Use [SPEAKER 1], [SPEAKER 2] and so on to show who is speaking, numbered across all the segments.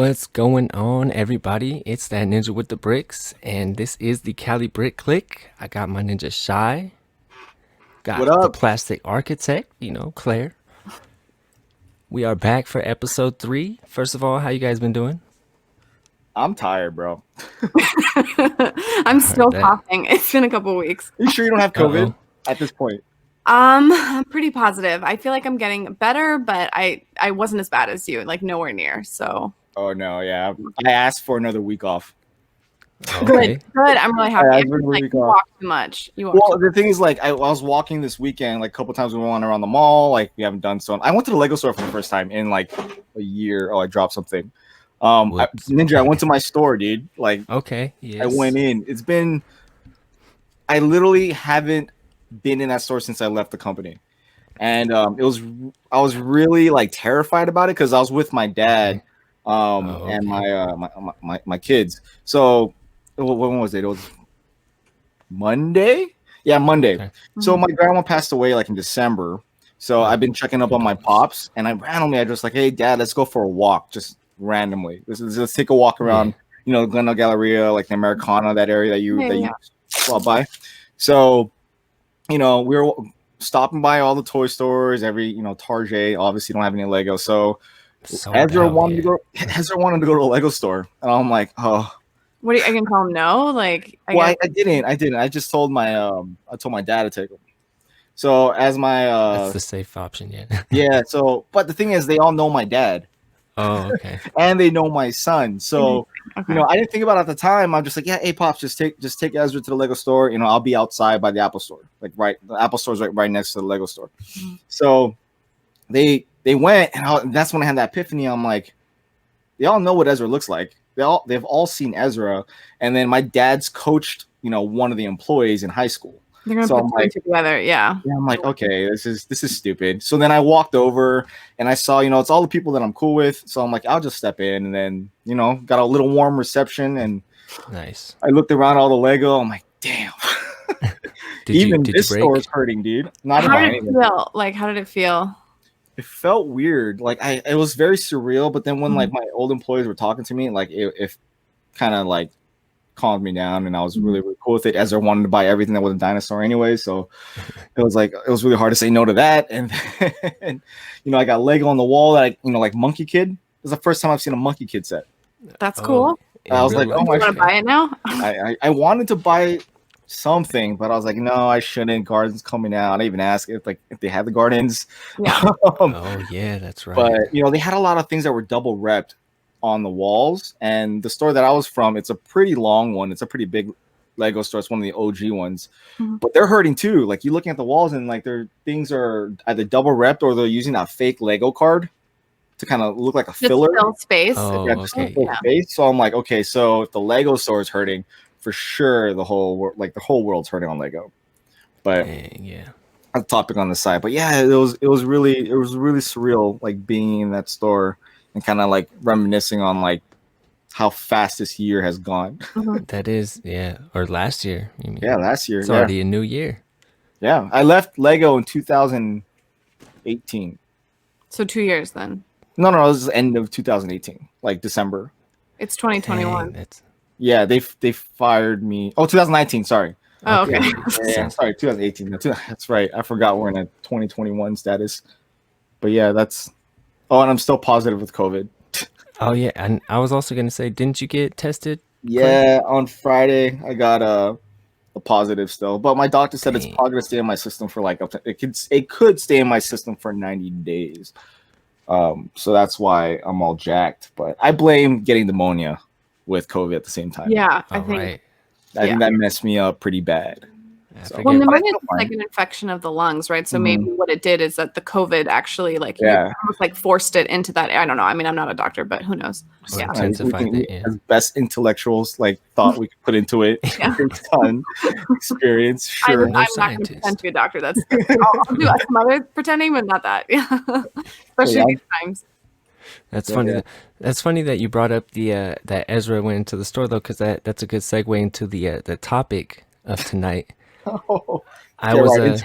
[SPEAKER 1] What's going on, everybody? It's that ninja with the bricks, and this is the Cali Brick Clique. I got my ninja Shy, got
[SPEAKER 2] What
[SPEAKER 1] the
[SPEAKER 2] up?
[SPEAKER 1] plastic architect, Claire. We are back for episode 3. First of all, how you guys been doing?
[SPEAKER 2] I'm tired, bro.
[SPEAKER 3] I'm
[SPEAKER 1] Heard
[SPEAKER 3] still
[SPEAKER 1] that.
[SPEAKER 3] coughing. It's been a couple weeks.
[SPEAKER 2] You sure you don't have COVID
[SPEAKER 1] Uh-oh.
[SPEAKER 2] at this point?
[SPEAKER 3] I'm pretty positive. I feel like I'm getting better, but I wasn't as bad as you, like nowhere near. So
[SPEAKER 2] Oh no, yeah. I asked for another week off.
[SPEAKER 1] Okay.
[SPEAKER 3] good. I'm really happy.
[SPEAKER 2] I
[SPEAKER 3] I
[SPEAKER 2] asked for
[SPEAKER 3] feel
[SPEAKER 2] another
[SPEAKER 3] like
[SPEAKER 2] week
[SPEAKER 3] you
[SPEAKER 2] off.
[SPEAKER 3] walk too much. You walk
[SPEAKER 2] Well,
[SPEAKER 3] too
[SPEAKER 2] the thing is, like, I was walking this weekend, like a couple times we went around the mall. Like, we haven't done so. I went to the Lego store for the first time in like a year. Oh, I dropped something.
[SPEAKER 1] Whoops.
[SPEAKER 2] Ninja, I went to my store, dude. Like,
[SPEAKER 1] Okay.
[SPEAKER 2] I
[SPEAKER 1] Yes.
[SPEAKER 2] went in. I literally haven't been in that store since I left the company. And I was really like terrified about it because I was with my dad and my kids. So when was it? It was Monday. Yeah, Monday.
[SPEAKER 1] Okay.
[SPEAKER 2] So my grandma passed away like in December. So I've been checking up on my pops, and I just like, hey dad, let's go for a walk, just randomly. Let's take a walk around, Glendale Galleria, like the Americana, that area that you saw by. So, we were stopping by all the toy stores, every Target. Obviously, don't have any Lego, so Ezra wanted to go. Ezra wanted to go to a Lego store, and I'm like, oh.
[SPEAKER 3] What are you gonna tell him no? Like,
[SPEAKER 2] I didn't. I just told my dad to take him. So as my
[SPEAKER 1] that's the safe option, yeah.
[SPEAKER 2] yeah. So, but the thing is, they all know my dad.
[SPEAKER 1] Oh, okay.
[SPEAKER 2] And they know my son. So,
[SPEAKER 3] okay.
[SPEAKER 2] I didn't think about it at the time. I'm just like, yeah, hey pops, just take Ezra to the Lego store. I'll be outside by the Apple store. Like the Apple store is right next to the Lego store.
[SPEAKER 3] Mhm.
[SPEAKER 2] So they went, and that's when I had that epiphany. I'm like, they all know what Ezra looks like. They've all seen Ezra. And then my dad's coached, one of the employees in high school.
[SPEAKER 3] They're gonna put two together, yeah.
[SPEAKER 2] I'm like, okay, this is stupid. So then I walked over and I saw, it's all the people that I'm cool with. So I'm like, I'll just step in, and then, got a little warm reception, and
[SPEAKER 1] Nice.
[SPEAKER 2] I looked around all the Lego. I'm like, damn. Even this store is hurting, dude. Not
[SPEAKER 3] how did it feel? Like, how did it feel?
[SPEAKER 2] It felt weird. Like it was very surreal. But then when like my old employees were talking to me, like it kind of like calmed me down, and I was really, really cool with it. Ezra wanted to buy everything that was a dinosaur anyway, so it was really hard to say no to that. And I got Lego on the wall that like Monkey Kid. It was the first time I've seen a Monkey Kid set.
[SPEAKER 3] That's cool.
[SPEAKER 2] I was like,
[SPEAKER 3] oh my god, want to buy it now?
[SPEAKER 2] I wanted to buy something, but I was like, no, I shouldn't. Gardens coming out. I even asked if they had the gardens.
[SPEAKER 3] Yeah.
[SPEAKER 1] Oh yeah, that's right.
[SPEAKER 2] But they had a lot of things that were double repped on the walls, and the store that I was from, it's a pretty long one. It's a pretty big Lego store. It's one of the OG ones, but they're hurting too. Like, you're looking at the walls, and like their things are either double repped or they're using that fake Lego card to kind of look like a filler.
[SPEAKER 3] Fill space.
[SPEAKER 1] Oh, okay.
[SPEAKER 2] Space. So I'm like, okay, so if the Lego store is hurting, for sure the whole world's hurting on Lego. But
[SPEAKER 1] yeah,
[SPEAKER 2] a topic on the side. But yeah, it was really surreal, like being in that store and kind of like reminiscing on like how fast this year has gone.
[SPEAKER 1] That is, yeah. Or last year. You mean?
[SPEAKER 2] Yeah, last year.
[SPEAKER 1] It's already a new year.
[SPEAKER 2] Yeah, I left Lego in 2018.
[SPEAKER 3] So 2 years then.
[SPEAKER 2] No, it was the end of 2018, like December.
[SPEAKER 3] It's 2021.
[SPEAKER 1] Dang,
[SPEAKER 2] yeah, they fired me. Oh, 2019. Sorry.
[SPEAKER 3] Oh, okay.
[SPEAKER 2] Yeah, sorry, 2018. That's right. I forgot we're in a 2021 status. But yeah, that's. Oh, and I'm still positive with COVID.
[SPEAKER 1] Oh yeah, and I was also gonna say, didn't you get tested?
[SPEAKER 2] Yeah, on Friday I got a positive still, but my doctor said it's probably gonna stay in my system for like up to it could stay in my system for 90 days. So that's why I'm all jacked. But I blame getting pneumonia with COVID at the same time.
[SPEAKER 3] Yeah, I think.
[SPEAKER 1] Right.
[SPEAKER 2] I think that messed me up pretty bad.
[SPEAKER 3] Well, pneumonia is like an infection of the lungs, right? So maybe what it did is that the COVID actually almost like forced it into that. I don't know. I mean, I'm not a doctor, but who knows?
[SPEAKER 1] Yeah.
[SPEAKER 2] As best intellectuals thought we could put into it. Ton experience. Sure.
[SPEAKER 3] I'm not going to pretend to be a doctor. I'll do some other pretending, but not that. Yeah. Especially these times.
[SPEAKER 1] That's funny. Yeah. That's funny that you brought up the that Ezra went into the store though, because that's a good segue into the topic of tonight.
[SPEAKER 2] Let's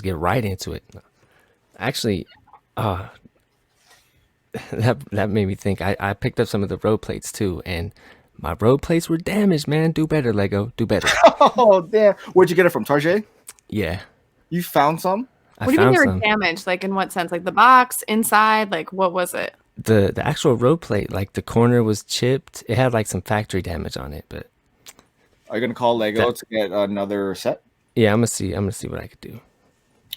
[SPEAKER 1] get right into it. Actually, that made me think. I picked up some of the road plates too, and my road plates were damaged, man. Do better, Lego. Do better.
[SPEAKER 2] Oh damn! Where'd you get it from? Tarjay?
[SPEAKER 1] Yeah,
[SPEAKER 2] You found some?
[SPEAKER 1] I
[SPEAKER 3] What do you mean
[SPEAKER 1] found
[SPEAKER 3] they were
[SPEAKER 1] some.
[SPEAKER 3] damaged? Like in what sense? Like the box inside? Like what was it?
[SPEAKER 1] The actual road plate, like the corner was chipped. It had like some factory damage on it, but
[SPEAKER 2] Are you gonna call Lego to get another set?
[SPEAKER 1] yeah, I'm gonna see. I'm gonna see what I could do.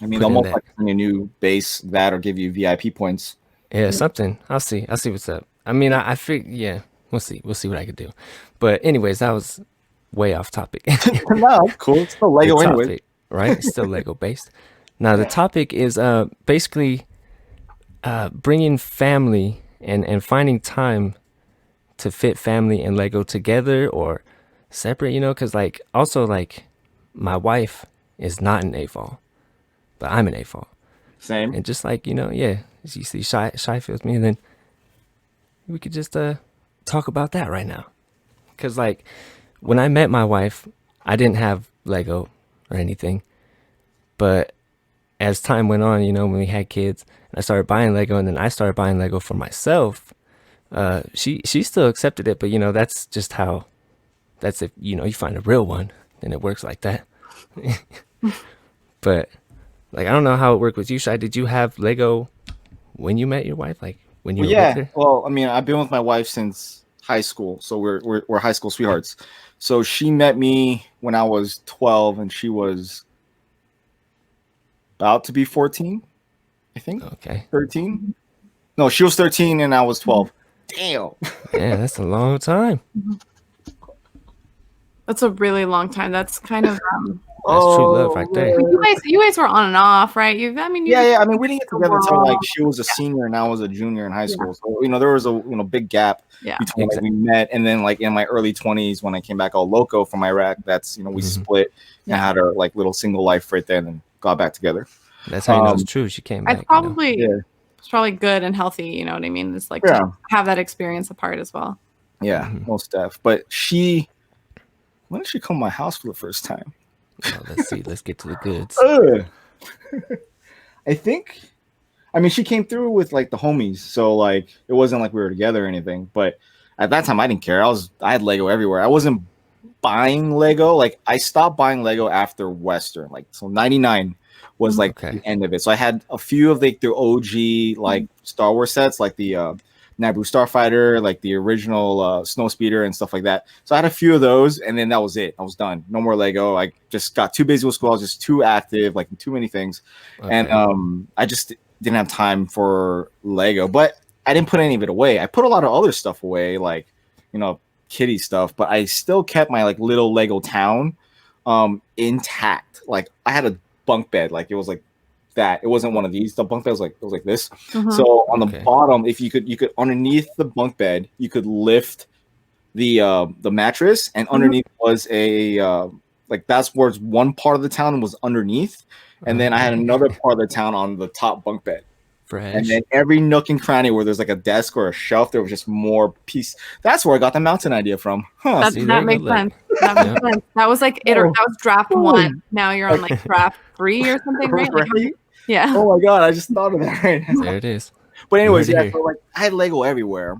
[SPEAKER 2] I mean,
[SPEAKER 1] Put
[SPEAKER 2] they'll
[SPEAKER 1] in
[SPEAKER 2] most
[SPEAKER 1] that.
[SPEAKER 2] likely bring a new base that or give you VIP points.
[SPEAKER 1] Yeah, something. I'll see. I'll see what's up. I mean, I think yeah, we'll see. We'll see what I could do. But anyways, that was way off topic.
[SPEAKER 2] No, it's cool. It's still
[SPEAKER 1] The
[SPEAKER 2] Lego anyway.
[SPEAKER 1] topic, right? It's still Lego based. Now the
[SPEAKER 2] Yeah.
[SPEAKER 1] topic is basically bringing family and finding time to fit family and Lego together or separate. You know, because like also like my wife is not an AFOL, but I'm an AFOL,
[SPEAKER 2] Same.
[SPEAKER 1] and just like yeah, you see, shy feels me, and then we could just talk about that right now. Because like when I met my wife, I didn't have Lego or anything, but as time went on, when we had kids, and I started buying Lego, and then I started buying Lego for myself. She still accepted it, but that's just how. That's if you find a real one, then it works like that. But like I don't know how it worked with you, Shy. Did you have Lego when you met your wife? Like when you
[SPEAKER 2] Well,
[SPEAKER 1] were with
[SPEAKER 2] yeah.
[SPEAKER 1] her?
[SPEAKER 2] Well, I mean, I've been with my wife since high school, so we're high school sweethearts. So she met me when I was 12, and she was about to be 14, I think.
[SPEAKER 1] Okay.
[SPEAKER 2] 13. No, she was 13 and I was 12. Damn.
[SPEAKER 1] Yeah, that's a long time.
[SPEAKER 3] That's a really long time. That's kind of
[SPEAKER 1] That's true love right there.
[SPEAKER 3] you guys were on and off, right?
[SPEAKER 2] Yeah. I mean, we didn't get together until like
[SPEAKER 3] Wow.
[SPEAKER 2] she was a senior and I was a junior in high school. So there was a big gap
[SPEAKER 3] Yeah.
[SPEAKER 2] between like, we met, and then like in my early 20s when I came back all loco from Iraq, that's we split and had our like little single life right there, and then got back together.
[SPEAKER 1] That's how you know it's true. She came back.
[SPEAKER 3] It's probably
[SPEAKER 2] Yeah.
[SPEAKER 3] it's probably good and healthy, you know what I mean? It's like
[SPEAKER 2] Yeah.
[SPEAKER 3] to have that experience apart as well.
[SPEAKER 2] Yeah, most def. But when did she come to my house for the first time?
[SPEAKER 1] Oh, let's see. Let's get to the goods.
[SPEAKER 2] I think, I mean, she came through with like the homies, so like it wasn't like we were together or anything. But at that time, I didn't care. I had Lego everywhere. I wasn't buying Lego. Like I stopped buying Lego after Western. Like so, 99 was like the end of it. So I had a few of like the OG like Star Wars sets, like the Naboo Starfighter, like the original Snowspeeder and stuff like that. So I had a few of those, and then that was it. I was done. No more Lego. I just got too busy with school. I was just too active, like too many things.
[SPEAKER 1] Okay.
[SPEAKER 2] And I just didn't have time for Lego. But I didn't put any of it away. I put a lot of other stuff away, like, kitty stuff. But I still kept my like little Lego town intact. Like I had a bunk bed. Like it was like that. It wasn't one of these. The bunk bed was like this.
[SPEAKER 3] Mhm.
[SPEAKER 2] So on the bottom, if you could underneath the bunk bed, you could lift the mattress, and underneath was a like that's where one part of the town was underneath, and then I had another part of the town on the top bunk bed.
[SPEAKER 1] Fresh.
[SPEAKER 2] And then every nook and cranny where there's like a desk or a shelf, there was just more piece. That's where I got the mountain idea from. Huh.
[SPEAKER 3] That makes sense. That makes sense. That was like that was draft 1. Now you're on like draft 3 or something, right? Like,
[SPEAKER 2] Right?
[SPEAKER 3] yeah.
[SPEAKER 2] Oh my god, I just thought of that right now.
[SPEAKER 1] There it is.
[SPEAKER 2] But anyways,
[SPEAKER 1] You heard it
[SPEAKER 2] yeah,
[SPEAKER 1] here.
[SPEAKER 2] so like I had Lego everywhere.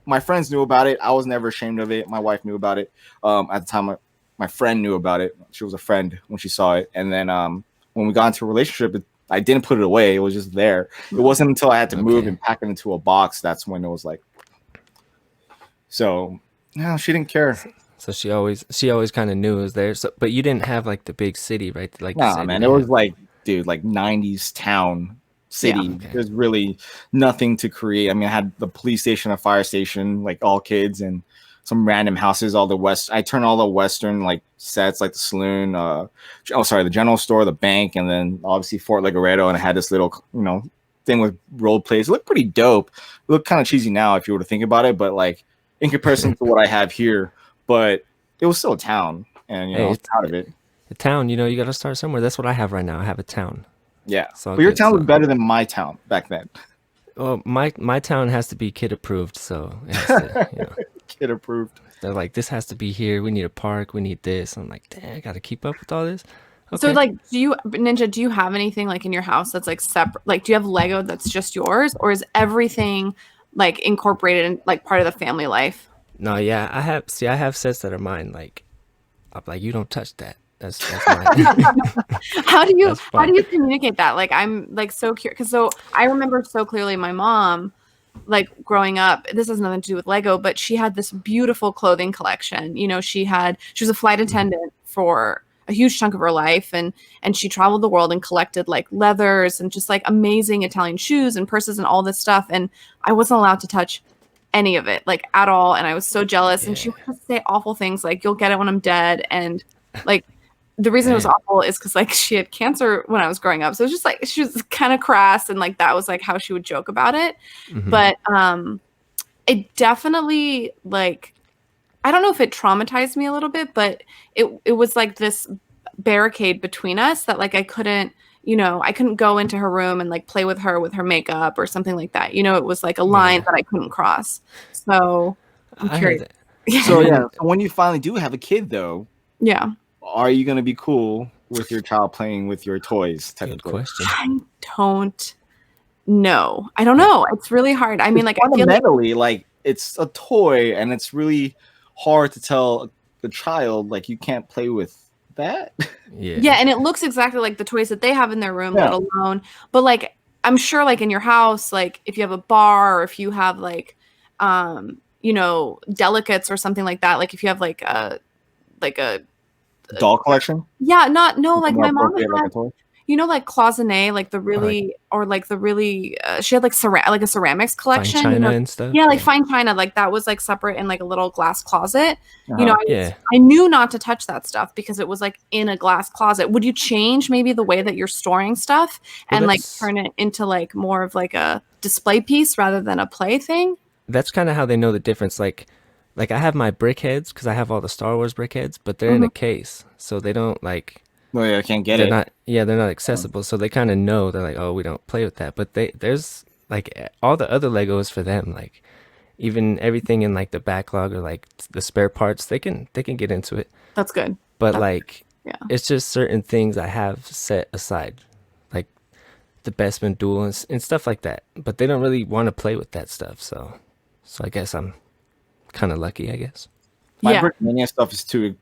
[SPEAKER 2] My friends knew about it. I was never ashamed of it. My wife knew about it. At the time, my friend knew about it. She was a friend when she saw it. And then when we got into a relationship, I didn't put it away. It was just there. It wasn't until I had to move and pack it into a box that's when it was like. So no, she didn't care.
[SPEAKER 1] So she always kind of knew it was there. So, but you didn't have like the big city, right? Like you
[SPEAKER 2] Nah,
[SPEAKER 1] said,
[SPEAKER 2] man,
[SPEAKER 1] you
[SPEAKER 2] it was
[SPEAKER 1] didn't
[SPEAKER 2] like, dude, like 90s town city.
[SPEAKER 3] Yeah.
[SPEAKER 1] Okay.
[SPEAKER 2] There's really nothing to create. I mean, I had the police station, a fire station, like all kids, and some random houses. I turned all the Western like sets, like the saloon, the general store, the bank, and then obviously Fort Legoreto, and I had this little, thing with role plays. It looked pretty dope. It looked kind of cheesy now if you were to think about it, but like in comparison to what I have here, but it was still a town, and I was proud of it.
[SPEAKER 1] The town, you got to start somewhere. That's what I have right now. I have a town.
[SPEAKER 2] Yeah,
[SPEAKER 1] So
[SPEAKER 2] but your town was better than my town back then.
[SPEAKER 1] Well, my town has to be kid approved, so it has to,
[SPEAKER 2] Kid approved.
[SPEAKER 1] they're like, this has to be here. We need a park. We need this. I'm like, dang, I got to keep up with all this.
[SPEAKER 3] So like, do you have anything like in your house that's like separate? Like, do you have Lego that's just yours, or is everything like incorporated in like part of the family life?
[SPEAKER 1] No, yeah, I have sets that are mine. Like, I'm like, you don't touch that. That's mine.
[SPEAKER 3] How do you communicate that? Like, I'm like so curious because so I remember so clearly my mom, like growing up. This has nothing to do with Lego, but she had this beautiful clothing collection. You know, she was a flight attendant for a huge chunk of her life, and she traveled the world and collected like leathers and just like amazing Italian shoes and purses and all this stuff. And I wasn't allowed to touch any of it, like at all. And I was so jealous. Yeah. And she would just say awful things like, "You'll get it when I'm dead," and like. The reason it was awful is because like she had cancer when I was growing up. So it was just like she was kind of crass and like that was like how she would joke about it. Mm-hmm. But it definitely like I don't know if it traumatized me a little bit, but it was like this barricade between us that like I couldn't go into her room and like play with her makeup or something like that. You know, it was like a line that I couldn't cross. So I'm curious.
[SPEAKER 2] So so when you finally do have a kid though.
[SPEAKER 3] Yeah.
[SPEAKER 2] Are you going to be cool with your child playing with your toys?
[SPEAKER 1] Good question.
[SPEAKER 3] I don't know. I don't know. It's really hard. I mean, like
[SPEAKER 2] fundamentally, like it's a toy, and it's really hard to tell the child like you can't play with that.
[SPEAKER 3] Yeah, and it looks exactly like the toys that they have in their room, let alone. But like, I'm sure, like in your house, like if you have a bar or if you have like, delicates or something like that. Like if you have like a
[SPEAKER 2] doll collection?
[SPEAKER 3] Yeah, like my mom had, like cloisonne, like the really, she had like a ceramics collection.
[SPEAKER 1] Fine china and stuff.
[SPEAKER 3] Yeah, like fine china, like that was like separate in like a little glass closet. I knew not to touch that stuff because it was like in a glass closet. Would you change maybe the way that you're storing stuff and like turn it into like more of like a display piece rather than a play thing?
[SPEAKER 1] That's kind of how they know the difference. Like I have my brick heads because I have all the Star Wars brick heads, but they're in a case, so they don't like.
[SPEAKER 2] Oh yeah, I can't get it.
[SPEAKER 1] They're not accessible, so they kind of know. They're like, oh, we don't play with that. But there's like all the other Legos for them, like even everything in like the backlog or like the spare parts, they can get into it.
[SPEAKER 3] That's good.
[SPEAKER 1] But it's just certain things I have set aside, like the Bestman Duel and stuff like that. But they don't really want to play with that stuff, so I guess I'm kind of lucky, I guess.
[SPEAKER 2] My Brickmania stuff is too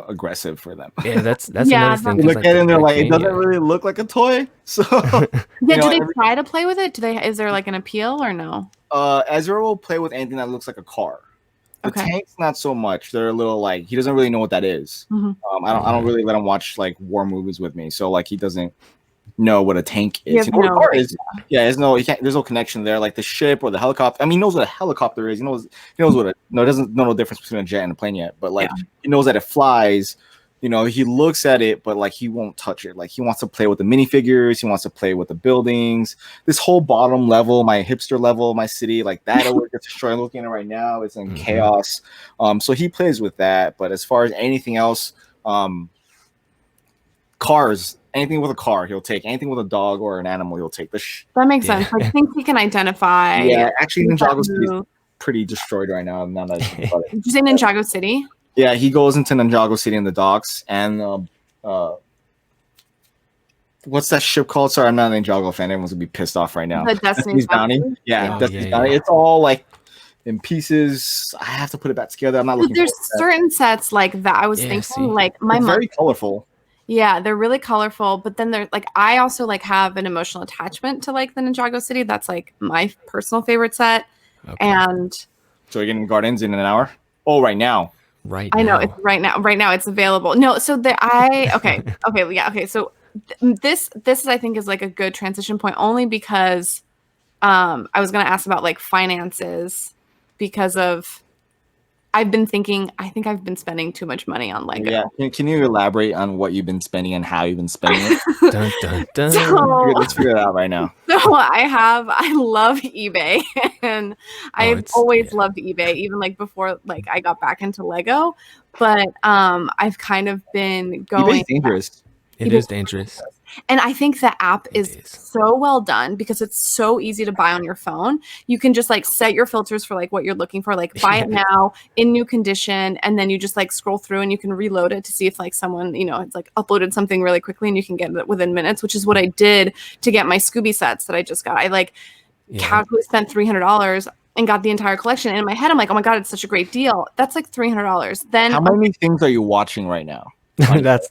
[SPEAKER 2] aggressive for them.
[SPEAKER 1] Yeah, that's another thing.
[SPEAKER 2] You look at it and they're like, it doesn't really look like a toy. So
[SPEAKER 3] do they try to play with it? Is there like an appeal or no?
[SPEAKER 2] Ezra will play with anything that looks like a car. The tanks, not so much. They're a little like he doesn't really know what that is. Mm-hmm. I don't really let him watch like war movies with me. So like he doesn't know what a tank is. You know what a car is. Yeah, there's no connection there. Like the ship or the helicopter. I mean, he knows what a helicopter is. He knows what he doesn't know the difference between a jet and a plane yet. But like he knows that it flies. You know, he looks at it, but like he won't touch it. Like he wants to play with the minifigures. He wants to play with the buildings. This whole bottom level, my hipster level, my city, like that will get destroyed. I'm looking at it right now. It's in chaos. So he plays with that. But as far as anything else, cars. Anything with a car, he'll take. Anything with a dog or an animal, he'll take.
[SPEAKER 3] That makes sense. I think he can identify.
[SPEAKER 2] Yeah, actually, Ninjago City is pretty destroyed right now. Now that I think about it.
[SPEAKER 3] Did you say Ninjago City?
[SPEAKER 2] Yeah, he goes into Ninjago City in the docks, and what's that ship called? Sorry, I'm not an Ninjago fan. Everyone's gonna be pissed off right now.
[SPEAKER 3] The Destiny's Bounty.
[SPEAKER 2] Yeah, Destiny's Bounty. It's all like in pieces. I have to put it back together. I'm not looking.
[SPEAKER 3] There's certain sets like that. I was thinking like my
[SPEAKER 2] mom. Very colorful.
[SPEAKER 3] Yeah, they're really colorful, but then they're like I also like have an emotional attachment to like the Ninjago City. That's like my personal favorite set. Okay. And
[SPEAKER 2] so you're getting Guardians in an hour? Oh, right now.
[SPEAKER 1] I
[SPEAKER 3] know it's right now. Right now it's available. No, so okay. So this is I think is like a good transition point only because I was going to ask about like finances because of I've been thinking, I think I've been spending too much money on Lego.
[SPEAKER 2] Yeah. Can you elaborate on what you've been spending and how you've been spending it?
[SPEAKER 1] Dun, dun, dun.
[SPEAKER 3] So,
[SPEAKER 2] let's figure it out right now.
[SPEAKER 3] So I love eBay and I've always loved eBay, even like before like I got back into Lego. But I've kind of been going.
[SPEAKER 2] eBay's dangerous.
[SPEAKER 1] It is dangerous.
[SPEAKER 3] And I think the app is
[SPEAKER 1] is.
[SPEAKER 3] so well done because it's so easy to buy on your phone. You can just like set your filters for like what you're looking for, like buy it now in new condition. And then you just like scroll through and you can reload it to see if like someone, you know, it's like uploaded something really quickly and you can get it within minutes, which is what I did to get my Scooby sets that I just got. I like casually spent $300 and got the entire collection. And in my head, I'm like, oh my God, it's such a great deal. That's like $300. Then
[SPEAKER 2] how many things are you watching right now?
[SPEAKER 1] that's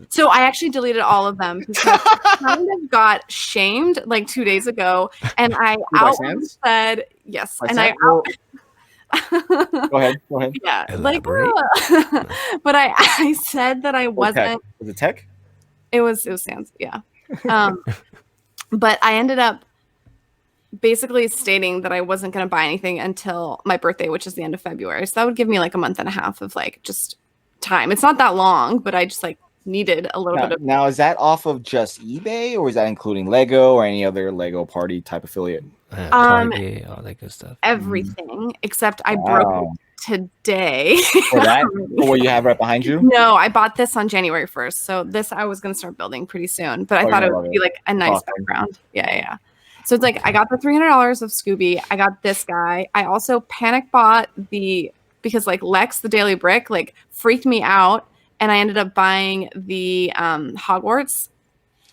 [SPEAKER 3] So I actually deleted all of them because I kind of got shamed like 2 days ago, and I outwardly said yes, and I
[SPEAKER 2] go ahead.
[SPEAKER 3] Yeah,
[SPEAKER 1] Elaborate.
[SPEAKER 3] but I said that I wasn't.
[SPEAKER 2] Was it tech?
[SPEAKER 3] It was Sans, yeah. But I ended up basically stating that I wasn't going to buy anything until my birthday, which is the end of February. So that would give me like a month and a half of like just time. It's not that long, but I just like needed a little bit of.
[SPEAKER 2] Now, is that off of just eBay, or is that including Lego or any other Lego party type affiliate?
[SPEAKER 1] Target, all that good stuff.
[SPEAKER 3] Everything except I broke it today.
[SPEAKER 2] For that, or what you have right behind you?
[SPEAKER 3] No, I bought this on January 1st. So this I was going to start building pretty soon, but I thought it would be like a nice background. Yeah. So it's like I got the $300 of Scooby. I got this guy. I also panic bought because like Lex, the Daily Brick, like freaked me out, and I ended up buying the Hogwarts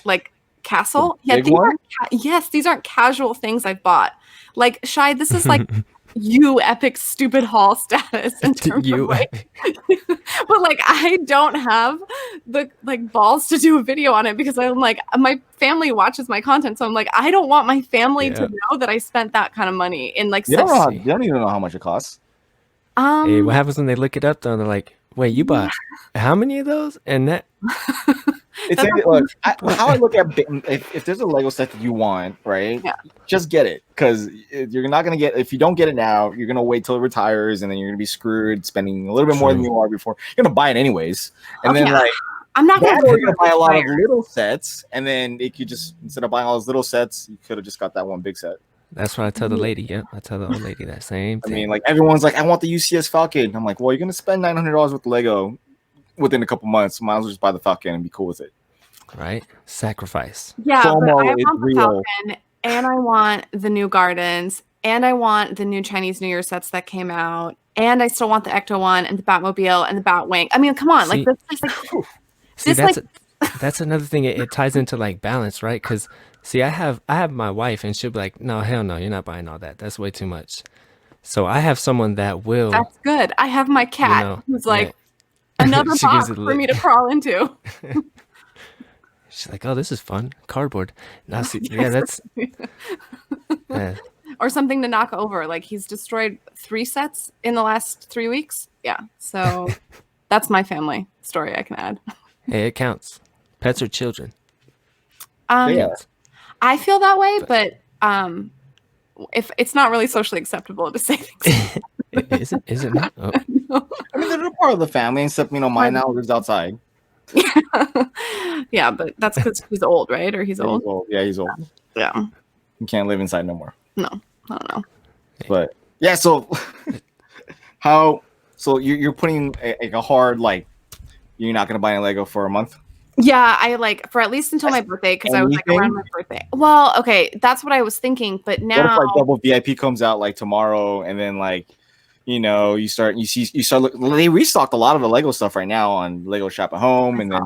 [SPEAKER 3] like castle. These aren't casual things I've bought. Like Shy, this is like you epic stupid haul status in terms of like, but like I don't have the like balls to do a video on it because I'm like my family watches my content, so I'm like I don't want my family to know that I spent that kind of money in like.
[SPEAKER 2] You don't even know how much it costs.
[SPEAKER 1] Hey, what happens when they look it up though? And they're like, "Wait, you bought how many of those?" And that.
[SPEAKER 2] It's how I look at if there's a Lego set that you want, right? Yeah. Just get it, because you're not gonna get, if you don't get it now, you're gonna wait till it retires, and then you're gonna be screwed, spending a little bit more than you are before. You're gonna buy it anyways, and then like
[SPEAKER 3] I'm not gonna
[SPEAKER 2] buy a lot of little sets, and then it could just, instead of buying all those little sets, you could have just got that one big set.
[SPEAKER 1] That's what I tell the lady. Yeah, I tell the old lady that same thing.
[SPEAKER 2] I mean, like everyone's like, I want the UCS Falcon. I'm like, well, you're gonna spend $900 with Lego within a couple months. Might as well just buy the Falcon and be cool with it.
[SPEAKER 1] Right? Sacrifice.
[SPEAKER 3] Yeah, but I want the Falcon, and I want the new Gardens, and I want the new Chinese New Year sets that came out, and I still want the Ecto one and the Batmobile and the Batwing. I mean, come on, like this is like
[SPEAKER 1] that's another thing. It ties into like balance, right? Because see, I have my wife, and she'll be like, "No, hell no, you're not buying all that. That's way too much." So I have someone that will.
[SPEAKER 3] That's good. I have my cat who's like another box for me to crawl into.
[SPEAKER 1] She's like, "Oh, this is fun. Cardboard." Now, see, that's
[SPEAKER 3] or something to knock over. Like he's destroyed 3 sets in the last 3 weeks. Yeah, so that's my family story. I can add.
[SPEAKER 1] Hey, it counts. Pets are children.
[SPEAKER 3] I feel that way, but if it's not really socially acceptable to say things.
[SPEAKER 1] Is it not? Oh.
[SPEAKER 3] No.
[SPEAKER 2] I mean, they're a part of the family, except mine now lives outside.
[SPEAKER 3] Yeah, but that's because he's old, right? Or he's old.
[SPEAKER 2] Yeah, he's old.
[SPEAKER 3] Yeah,
[SPEAKER 2] you can't live inside no more.
[SPEAKER 3] No, I don't know.
[SPEAKER 2] But yeah, so so you're putting a hard, like, you're not gonna buy a Lego for a month.
[SPEAKER 3] Yeah, I like for at least until my birthday, because I was like around my birthday. Well, okay, that's what I was thinking, but now
[SPEAKER 2] what if like Double VIP comes out like tomorrow, and then like you start they restocked a lot of the Lego stuff right now on Lego Shop at Home, and then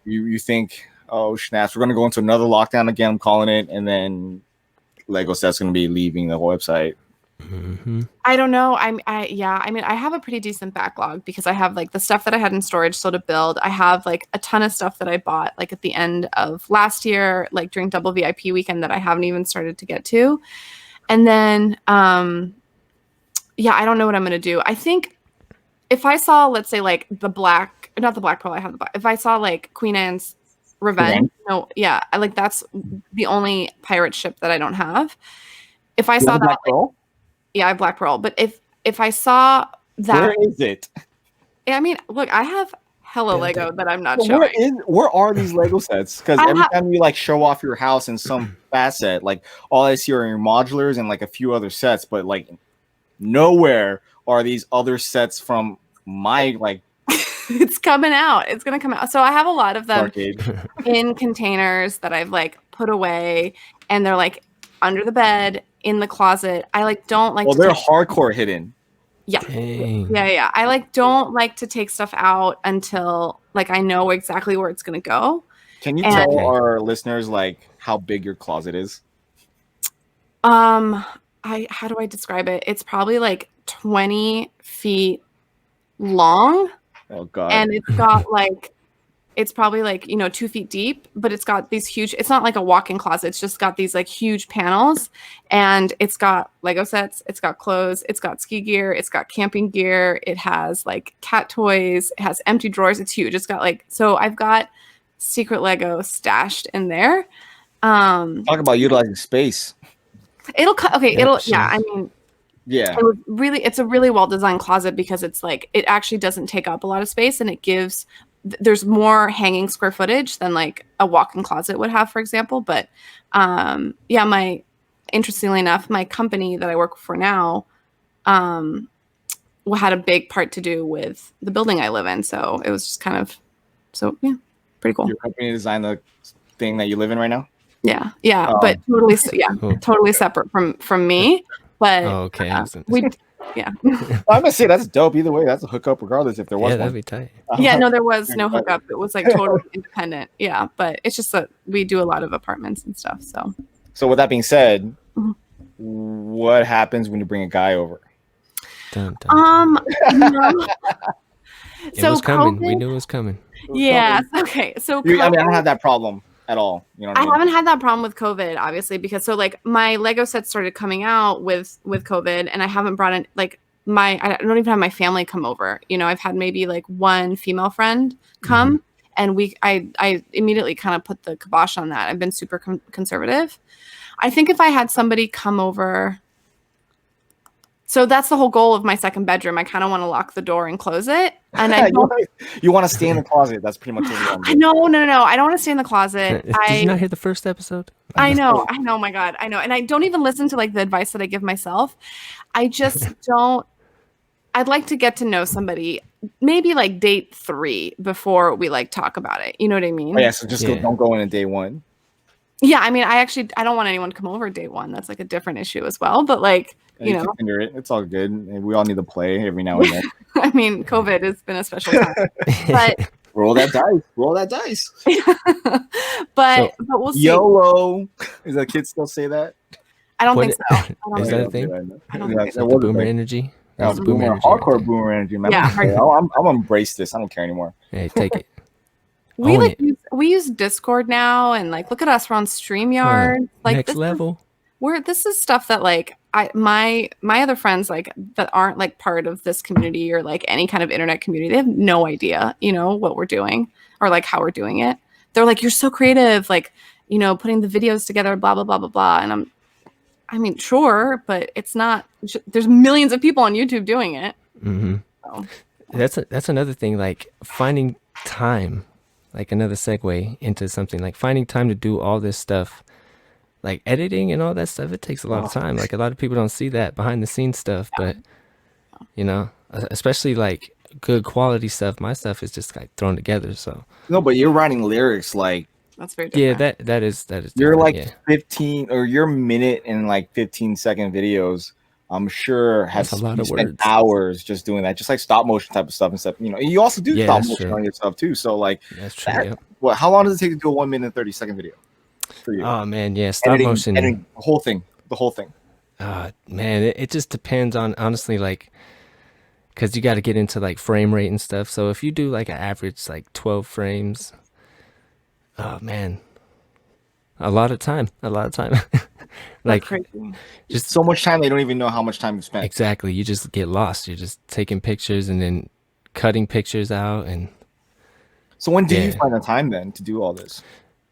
[SPEAKER 2] you think, oh snaps, we're gonna go into another lockdown again, I'm calling it, and then Lego set's gonna be leaving the website.
[SPEAKER 1] Mm-hmm.
[SPEAKER 3] I don't know. I mean, I have a pretty decent backlog because I have like the stuff that I had in storage still to build. I have like a ton of stuff that I bought like at the end of last year, like during Double VIP weekend, that I haven't even started to get to. And then, I don't know what I'm going to do. I think if I saw, let's say like not the Black Pearl, I have the Black. If I saw like Queen Anne's Revenge, I like that's the only pirate ship that I don't have. If I saw that, I have Black Pearl. But if I saw that,
[SPEAKER 2] where is it?
[SPEAKER 3] I mean, look, I have hella Lego that I'm not showing.
[SPEAKER 2] Where are these Lego sets? Because every time you like show off your house in some facet, like all I see are your modulars and like a few other sets, but like nowhere are these other sets from my like
[SPEAKER 3] It's coming out. It's gonna come out. So I have a lot of them
[SPEAKER 2] Arcade.
[SPEAKER 3] in containers that I've like put away, and they're like under the bed, in the closet. I like don't like.
[SPEAKER 2] Well,
[SPEAKER 3] to
[SPEAKER 2] they're
[SPEAKER 3] take-
[SPEAKER 2] hardcore hidden.
[SPEAKER 3] Yeah.
[SPEAKER 1] Dang.
[SPEAKER 3] Yeah. I like don't like to take stuff out until like I know exactly where it's gonna go.
[SPEAKER 2] Can you
[SPEAKER 3] And-
[SPEAKER 2] tell our listeners like how big your closet is?
[SPEAKER 3] How do I describe it? It's probably like 20 feet long,
[SPEAKER 2] Oh God.
[SPEAKER 3] and it's got like it's probably like 2 feet deep, but it's got these huge. It's not like a walk-in closet. It's just got these like huge panels, and it's got Lego sets. It's got clothes. It's got ski gear. It's got camping gear. It has like cat toys. It has empty drawers. It's huge. It's got like I've got secret Lego stashed in there.
[SPEAKER 2] Talk about utilizing space.
[SPEAKER 3] It'll cut. Okay.
[SPEAKER 1] Yeah,
[SPEAKER 3] It'll.
[SPEAKER 1] sure.
[SPEAKER 3] Yeah. I mean,
[SPEAKER 2] Yeah.
[SPEAKER 3] it's a really well designed closet because it's like it actually doesn't take up a lot of space, and it gives there's more hanging square footage than like a walk-in closet would have, for example. But interestingly enough, my company that I work for now had a big part to do with the building I live in, so it was just kind of pretty cool.
[SPEAKER 2] Your company designed the thing that you live in right now.
[SPEAKER 3] Yeah,
[SPEAKER 2] Oh.
[SPEAKER 3] but totally
[SPEAKER 1] Cool.
[SPEAKER 3] totally separate from me. But
[SPEAKER 1] Oh, okay.
[SPEAKER 2] I'm gonna say that's dope. Either way, that's a hookup, regardless if there was
[SPEAKER 1] Yeah, that'd
[SPEAKER 2] one.
[SPEAKER 1] be tight.
[SPEAKER 3] yeah, no, there was no hookup. It was like totally independent. Yeah, but it's just that we do a lot of apartments and stuff.
[SPEAKER 2] So with that being said,
[SPEAKER 3] Mhm.
[SPEAKER 2] what happens when you bring a guy over?
[SPEAKER 1] Dun, dun. It
[SPEAKER 3] So
[SPEAKER 1] was coming. We
[SPEAKER 3] COVID-
[SPEAKER 1] knew it was coming.
[SPEAKER 3] Yeah. Okay. So
[SPEAKER 2] I mean, I don't
[SPEAKER 3] COVID-
[SPEAKER 2] have that problem at all. You know what
[SPEAKER 3] I
[SPEAKER 2] I mean?
[SPEAKER 3] haven't had that problem with COVID, obviously, because like my Lego sets started coming out with COVID, and I haven't brought in like I don't even have my family come over. I've had maybe like one female friend come, and I immediately kind of put the kibosh on that. I've been super conservative. I think if I had somebody come over. So that's the whole goal of my second bedroom. I kind of want to lock the door and close it. And I don't.
[SPEAKER 2] You want to stay in the closet. That's pretty much what you want to do.
[SPEAKER 3] No. I don't want to stay in the closet.
[SPEAKER 1] Did you not hear the first episode?
[SPEAKER 3] I know. My God, I know. And I don't even listen to like the advice that I give myself. I just don't. I'd like to get to know somebody, maybe like date 3 before we like talk about it. You know what I mean?
[SPEAKER 2] Oh, yeah. So just don't go in at day 1.
[SPEAKER 3] Yeah. I mean, I don't want anyone to come over day 1. That's like a different issue as well. But like,
[SPEAKER 2] You can Tinder it. It's all good. And we all need to play every now and then.
[SPEAKER 3] I mean, COVID has been a special time. But
[SPEAKER 2] roll that dice. Roll that dice.
[SPEAKER 3] but we'll see.
[SPEAKER 2] YOLO. Is that kids still say that?
[SPEAKER 3] I don't
[SPEAKER 1] What
[SPEAKER 3] think so.
[SPEAKER 1] Is that a thing?
[SPEAKER 3] I don't
[SPEAKER 2] Yeah,
[SPEAKER 3] think
[SPEAKER 2] that
[SPEAKER 3] so.
[SPEAKER 1] The
[SPEAKER 2] was a
[SPEAKER 1] boomer
[SPEAKER 2] thing.
[SPEAKER 1] energy.
[SPEAKER 2] That was
[SPEAKER 1] That's
[SPEAKER 2] boomer,
[SPEAKER 1] energy
[SPEAKER 2] hardcore
[SPEAKER 1] right there.
[SPEAKER 2] boomer energy, man.
[SPEAKER 3] Yeah,
[SPEAKER 2] I'm gonna embrace this. I don't care anymore.
[SPEAKER 1] Hey, take it.
[SPEAKER 3] We
[SPEAKER 1] Own
[SPEAKER 3] like
[SPEAKER 1] it.
[SPEAKER 3] we use Discord now, and like look at us, we're on StreamYard. Like
[SPEAKER 1] Next
[SPEAKER 3] this
[SPEAKER 1] level.
[SPEAKER 3] this is stuff that like my other friends like that aren't like part of this community or like any kind of internet community, they have no idea, what we're doing or like how we're doing it. They're like, you're so creative, like, putting the videos together, blah blah blah blah blah. And I mean, sure, but it's not. There's millions of people on YouTube doing it.
[SPEAKER 1] Mm-hmm.
[SPEAKER 3] So.
[SPEAKER 1] That's another thing. Like finding time, like another segue into something like finding time to do all this stuff, like editing and all that stuff. It takes a lot of time. Like a lot of people don't see that behind the scenes stuff, but especially like good quality stuff. My stuff is just like thrown together. So
[SPEAKER 2] No, but you're writing lyrics like
[SPEAKER 3] That's very different.
[SPEAKER 1] yeah, that is
[SPEAKER 2] you're
[SPEAKER 1] different,
[SPEAKER 2] like
[SPEAKER 1] yeah.
[SPEAKER 2] 15 or your minute and like 15-second videos. I'm sure have
[SPEAKER 1] That's a lot
[SPEAKER 2] you
[SPEAKER 1] of
[SPEAKER 2] spent
[SPEAKER 1] words.
[SPEAKER 2] hours just doing that, just like stop motion type of stuff and stuff. You also do
[SPEAKER 1] Yeah,
[SPEAKER 2] stop
[SPEAKER 1] that's
[SPEAKER 2] motion
[SPEAKER 1] true.
[SPEAKER 2] on your stuff too. So like,
[SPEAKER 1] That's true.
[SPEAKER 2] that-
[SPEAKER 1] Yep.
[SPEAKER 2] how long does it take to do a 1 minute and 30-second video for you?
[SPEAKER 1] Oh man, yeah, stop motion.
[SPEAKER 2] editing the whole thing.
[SPEAKER 1] Man, it just depends on honestly, like, because you got to get into like frame rate and stuff. So if you do like an average like 12 frames, oh man, a lot of time. Like
[SPEAKER 3] crazy.
[SPEAKER 2] Just so much time they don't even know how much time you spent.
[SPEAKER 1] exactly, you just get lost. You're just taking pictures and then cutting pictures out, and
[SPEAKER 2] So when do you
[SPEAKER 1] Yeah.
[SPEAKER 2] find the time then to do all this?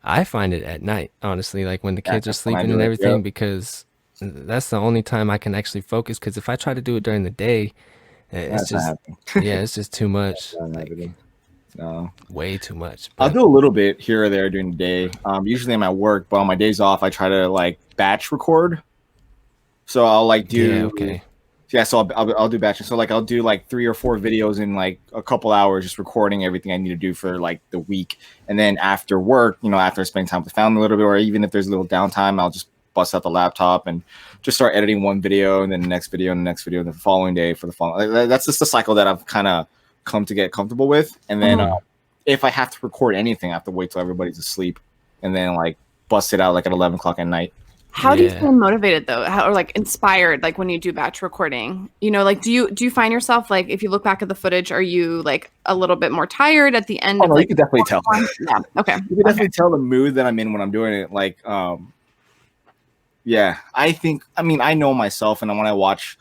[SPEAKER 1] I find it at night, honestly, like when the
[SPEAKER 2] Yeah,
[SPEAKER 1] kids are
[SPEAKER 2] that's when I
[SPEAKER 1] sleeping
[SPEAKER 2] do
[SPEAKER 1] and
[SPEAKER 2] it,
[SPEAKER 1] everything,
[SPEAKER 2] yep.
[SPEAKER 1] because that's the only time I can actually focus. Because if I try to do it during the day, it's
[SPEAKER 2] That's not
[SPEAKER 1] just
[SPEAKER 2] happening.
[SPEAKER 1] it's just too much,
[SPEAKER 2] That's not
[SPEAKER 1] like
[SPEAKER 2] happening. No.
[SPEAKER 1] way too much.
[SPEAKER 2] I'll
[SPEAKER 1] But
[SPEAKER 2] do a little bit here or there during the day. Usually I'm at work, but on my days off, I try to like batch record. So I'll like do
[SPEAKER 1] yeah, okay.
[SPEAKER 2] Yeah, so I'll do batching. So like I'll do like 3 or 4 videos in like a couple hours, just recording everything I need to do for like the week. And then after work, after I spend time with the family a little bit, or even if there's a little downtime, I'll just bust out the laptop and just start editing one video, and then the next video, and the next video, and the following day for the following. That's just the cycle that I've kind of come to get comfortable with. And then if I have to record anything, I have to wait till everybody's asleep, and then like bust it out like at 11 o'clock at night.
[SPEAKER 3] How do you stay motivated though? Or like inspired, like when you do batch recording? Like do you find yourself like, if you look back at the footage, are you like a little bit more tired at the end?
[SPEAKER 2] You could definitely tell.
[SPEAKER 3] Yeah. Okay.
[SPEAKER 2] You can definitely tell the mood that I'm in when I'm doing it. Like, yeah, I know myself, and when I watch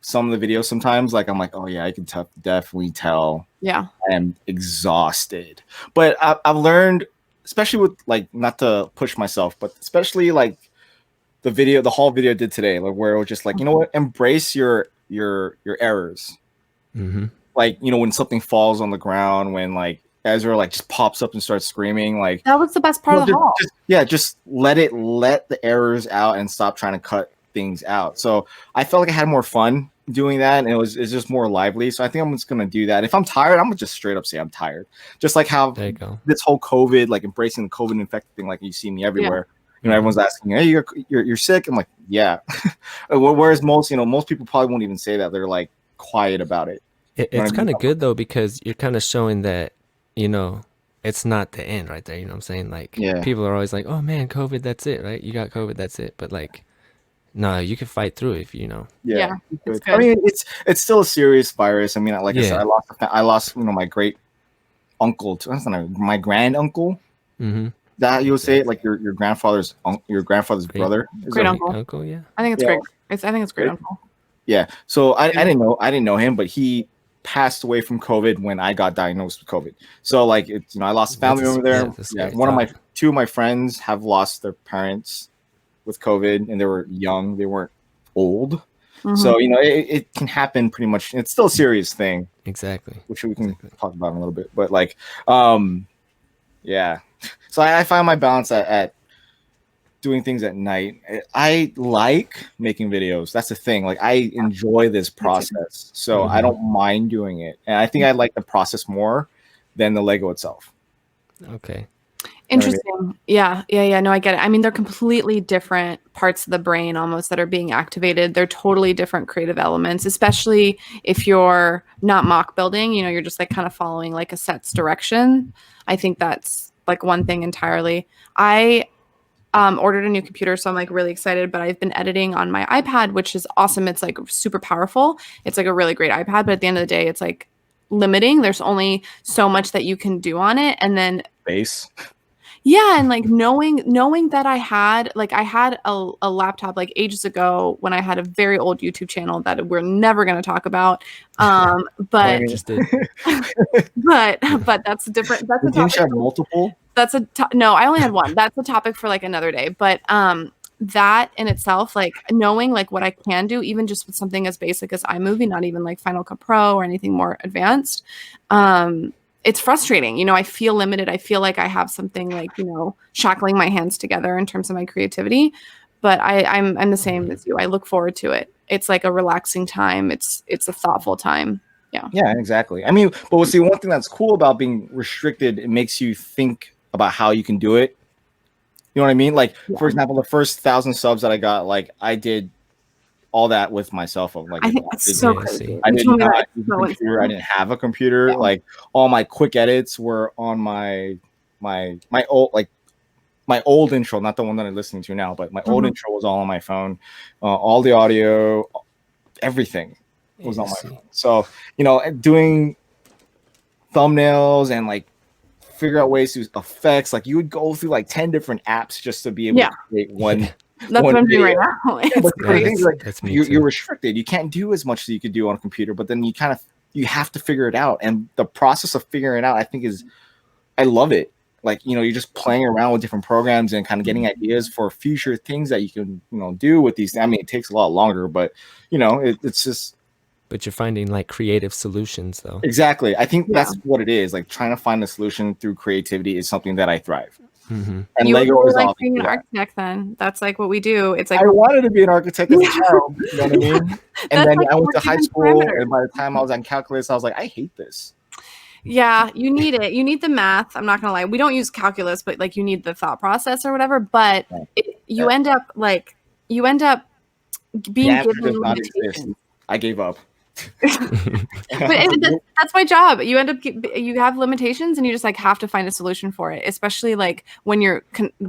[SPEAKER 2] some of the videos, sometimes like I'm like, oh yeah, I can definitely tell.
[SPEAKER 3] Yeah.
[SPEAKER 2] I am exhausted, but I've learned, especially with like, not to push myself, but especially like the haul video I did today, like where it was just like, you know what, embrace your errors.
[SPEAKER 1] Mm-hmm.
[SPEAKER 2] Like, when something falls on the ground, when like Ezra like just pops up and starts screaming, like
[SPEAKER 3] that was the best part of the haul.
[SPEAKER 2] Just let the errors out and stop trying to cut things out. So I felt like I had more fun doing that, and it's just more lively. So I think I'm just gonna do that. If I'm tired, I'm gonna just straight up say I'm tired. Just like how this whole COVID, like embracing the COVID infected thing, like you see me everywhere. Yeah. Everyone's asking, hey, you're sick. I'm like, yeah. Whereas most people probably won't even say that. They're like quiet about it.
[SPEAKER 1] It's kind of good though, because you're kind of showing that, it's not the end right there. You know what I'm saying? Like, people are always like, oh man, COVID, that's it, right? You got COVID, that's it. But like, no, you can fight through it if you know.
[SPEAKER 3] Yeah. It's good.
[SPEAKER 2] I mean, it's still a serious virus. I mean, like I said, I lost my great uncle, my grand uncle.
[SPEAKER 1] Mm-hmm.
[SPEAKER 2] That you would say it like your grandfather's brother.
[SPEAKER 3] Great uncle.
[SPEAKER 1] Yeah.
[SPEAKER 3] I think it's great. I think it's great uncle.
[SPEAKER 2] Yeah. So I didn't know him, but he passed away from COVID when I got diagnosed with COVID. So like I lost family over there. Two of my friends have lost their parents with COVID, and they were young. They weren't old. Mm-hmm. So it can happen pretty much. It's still a serious thing.
[SPEAKER 1] Exactly.
[SPEAKER 2] Which we can talk about in a little bit. But like, yeah. So I find my balance at doing things at night. I like making videos. That's the thing. Like, I enjoy this process, so I don't mind doing it. And I think I like the process more than the Lego itself.
[SPEAKER 1] Okay.
[SPEAKER 3] Interesting. Yeah. No, I get it. I mean, they're completely different parts of the brain almost that are being activated. They're totally different creative elements, especially if you're not mock building, you're just like kind of following like a set's direction. I think that's like one thing entirely. I ordered a new computer, so I'm like really excited, but I've been editing on my iPad, which is awesome. It's like super powerful. It's like a really great iPad, but at the end of the day, it's like limiting. There's only so much that you can do on it. And then
[SPEAKER 2] base.
[SPEAKER 3] Yeah, and like knowing that I had a laptop like ages ago when I had a very old YouTube channel that we're never going to talk about. But but that's different. That's a topic.
[SPEAKER 2] You have multiple?
[SPEAKER 3] No, I only had one. That's a topic for like another day. But that in itself, like knowing like what I can do, even just with something as basic as iMovie, not even like Final Cut Pro or anything more advanced. It's frustrating. I feel limited. I feel like I have something like, shackling my hands together in terms of my creativity, but I'm the same as you. I look forward to it. It's like a relaxing time. It's a thoughtful time. Yeah. Yeah,
[SPEAKER 2] exactly. I mean, but see, one thing that's cool about being restricted, it makes you think about how you can do it. You know what I mean? Like, for example, the first 1,000 subs that I got, like I did all that with my cell phone. Like,
[SPEAKER 3] I think that's so crazy.
[SPEAKER 2] I didn't have a computer. I didn't have a computer. Yeah. Like, all my quick edits were on my old intro, not the one that I'm listening to now, but my old intro was all on my phone. All the audio, everything was on my phone. So, doing thumbnails and like figure out ways to effects. Like, you would go through like 10 different apps just to be able to create one.
[SPEAKER 3] That's what I'm doing right now.
[SPEAKER 2] You're restricted. You can't do as much as you could do on a computer, but then you have to figure it out. And the process of figuring it out, I think I love it. Like, you're just playing around with different programs and kind of getting ideas for future things that you can, do with these. I mean, it takes a lot longer, but it's just.
[SPEAKER 1] But you're finding like creative solutions though.
[SPEAKER 2] Exactly. I think that's what it is. Like, trying to find a solution through creativity is something that I thrive.
[SPEAKER 1] Mm-hmm.
[SPEAKER 2] And
[SPEAKER 3] You
[SPEAKER 2] Lego
[SPEAKER 3] were
[SPEAKER 2] is
[SPEAKER 3] like
[SPEAKER 2] obviously
[SPEAKER 3] being an
[SPEAKER 2] that.
[SPEAKER 3] architect then. That's like what we do. It's like
[SPEAKER 2] I wanted to be an architect as a child. You know what I mean? And
[SPEAKER 3] That's
[SPEAKER 2] then
[SPEAKER 3] like
[SPEAKER 2] I went
[SPEAKER 3] we're
[SPEAKER 2] to high
[SPEAKER 3] given
[SPEAKER 2] school,
[SPEAKER 3] parameters.
[SPEAKER 2] and by the time I was on calculus, I was like, I hate this.
[SPEAKER 3] Yeah, you need it. You need the math. I'm not gonna lie. We don't use calculus, but like you need the thought process or whatever. But you end up
[SPEAKER 2] The
[SPEAKER 3] being
[SPEAKER 2] answer
[SPEAKER 3] given
[SPEAKER 2] does not exist.
[SPEAKER 3] limitations.
[SPEAKER 2] I gave up.
[SPEAKER 3] That's my job. You end up you have limitations, and you just like have to find a solution for it. Especially like when you're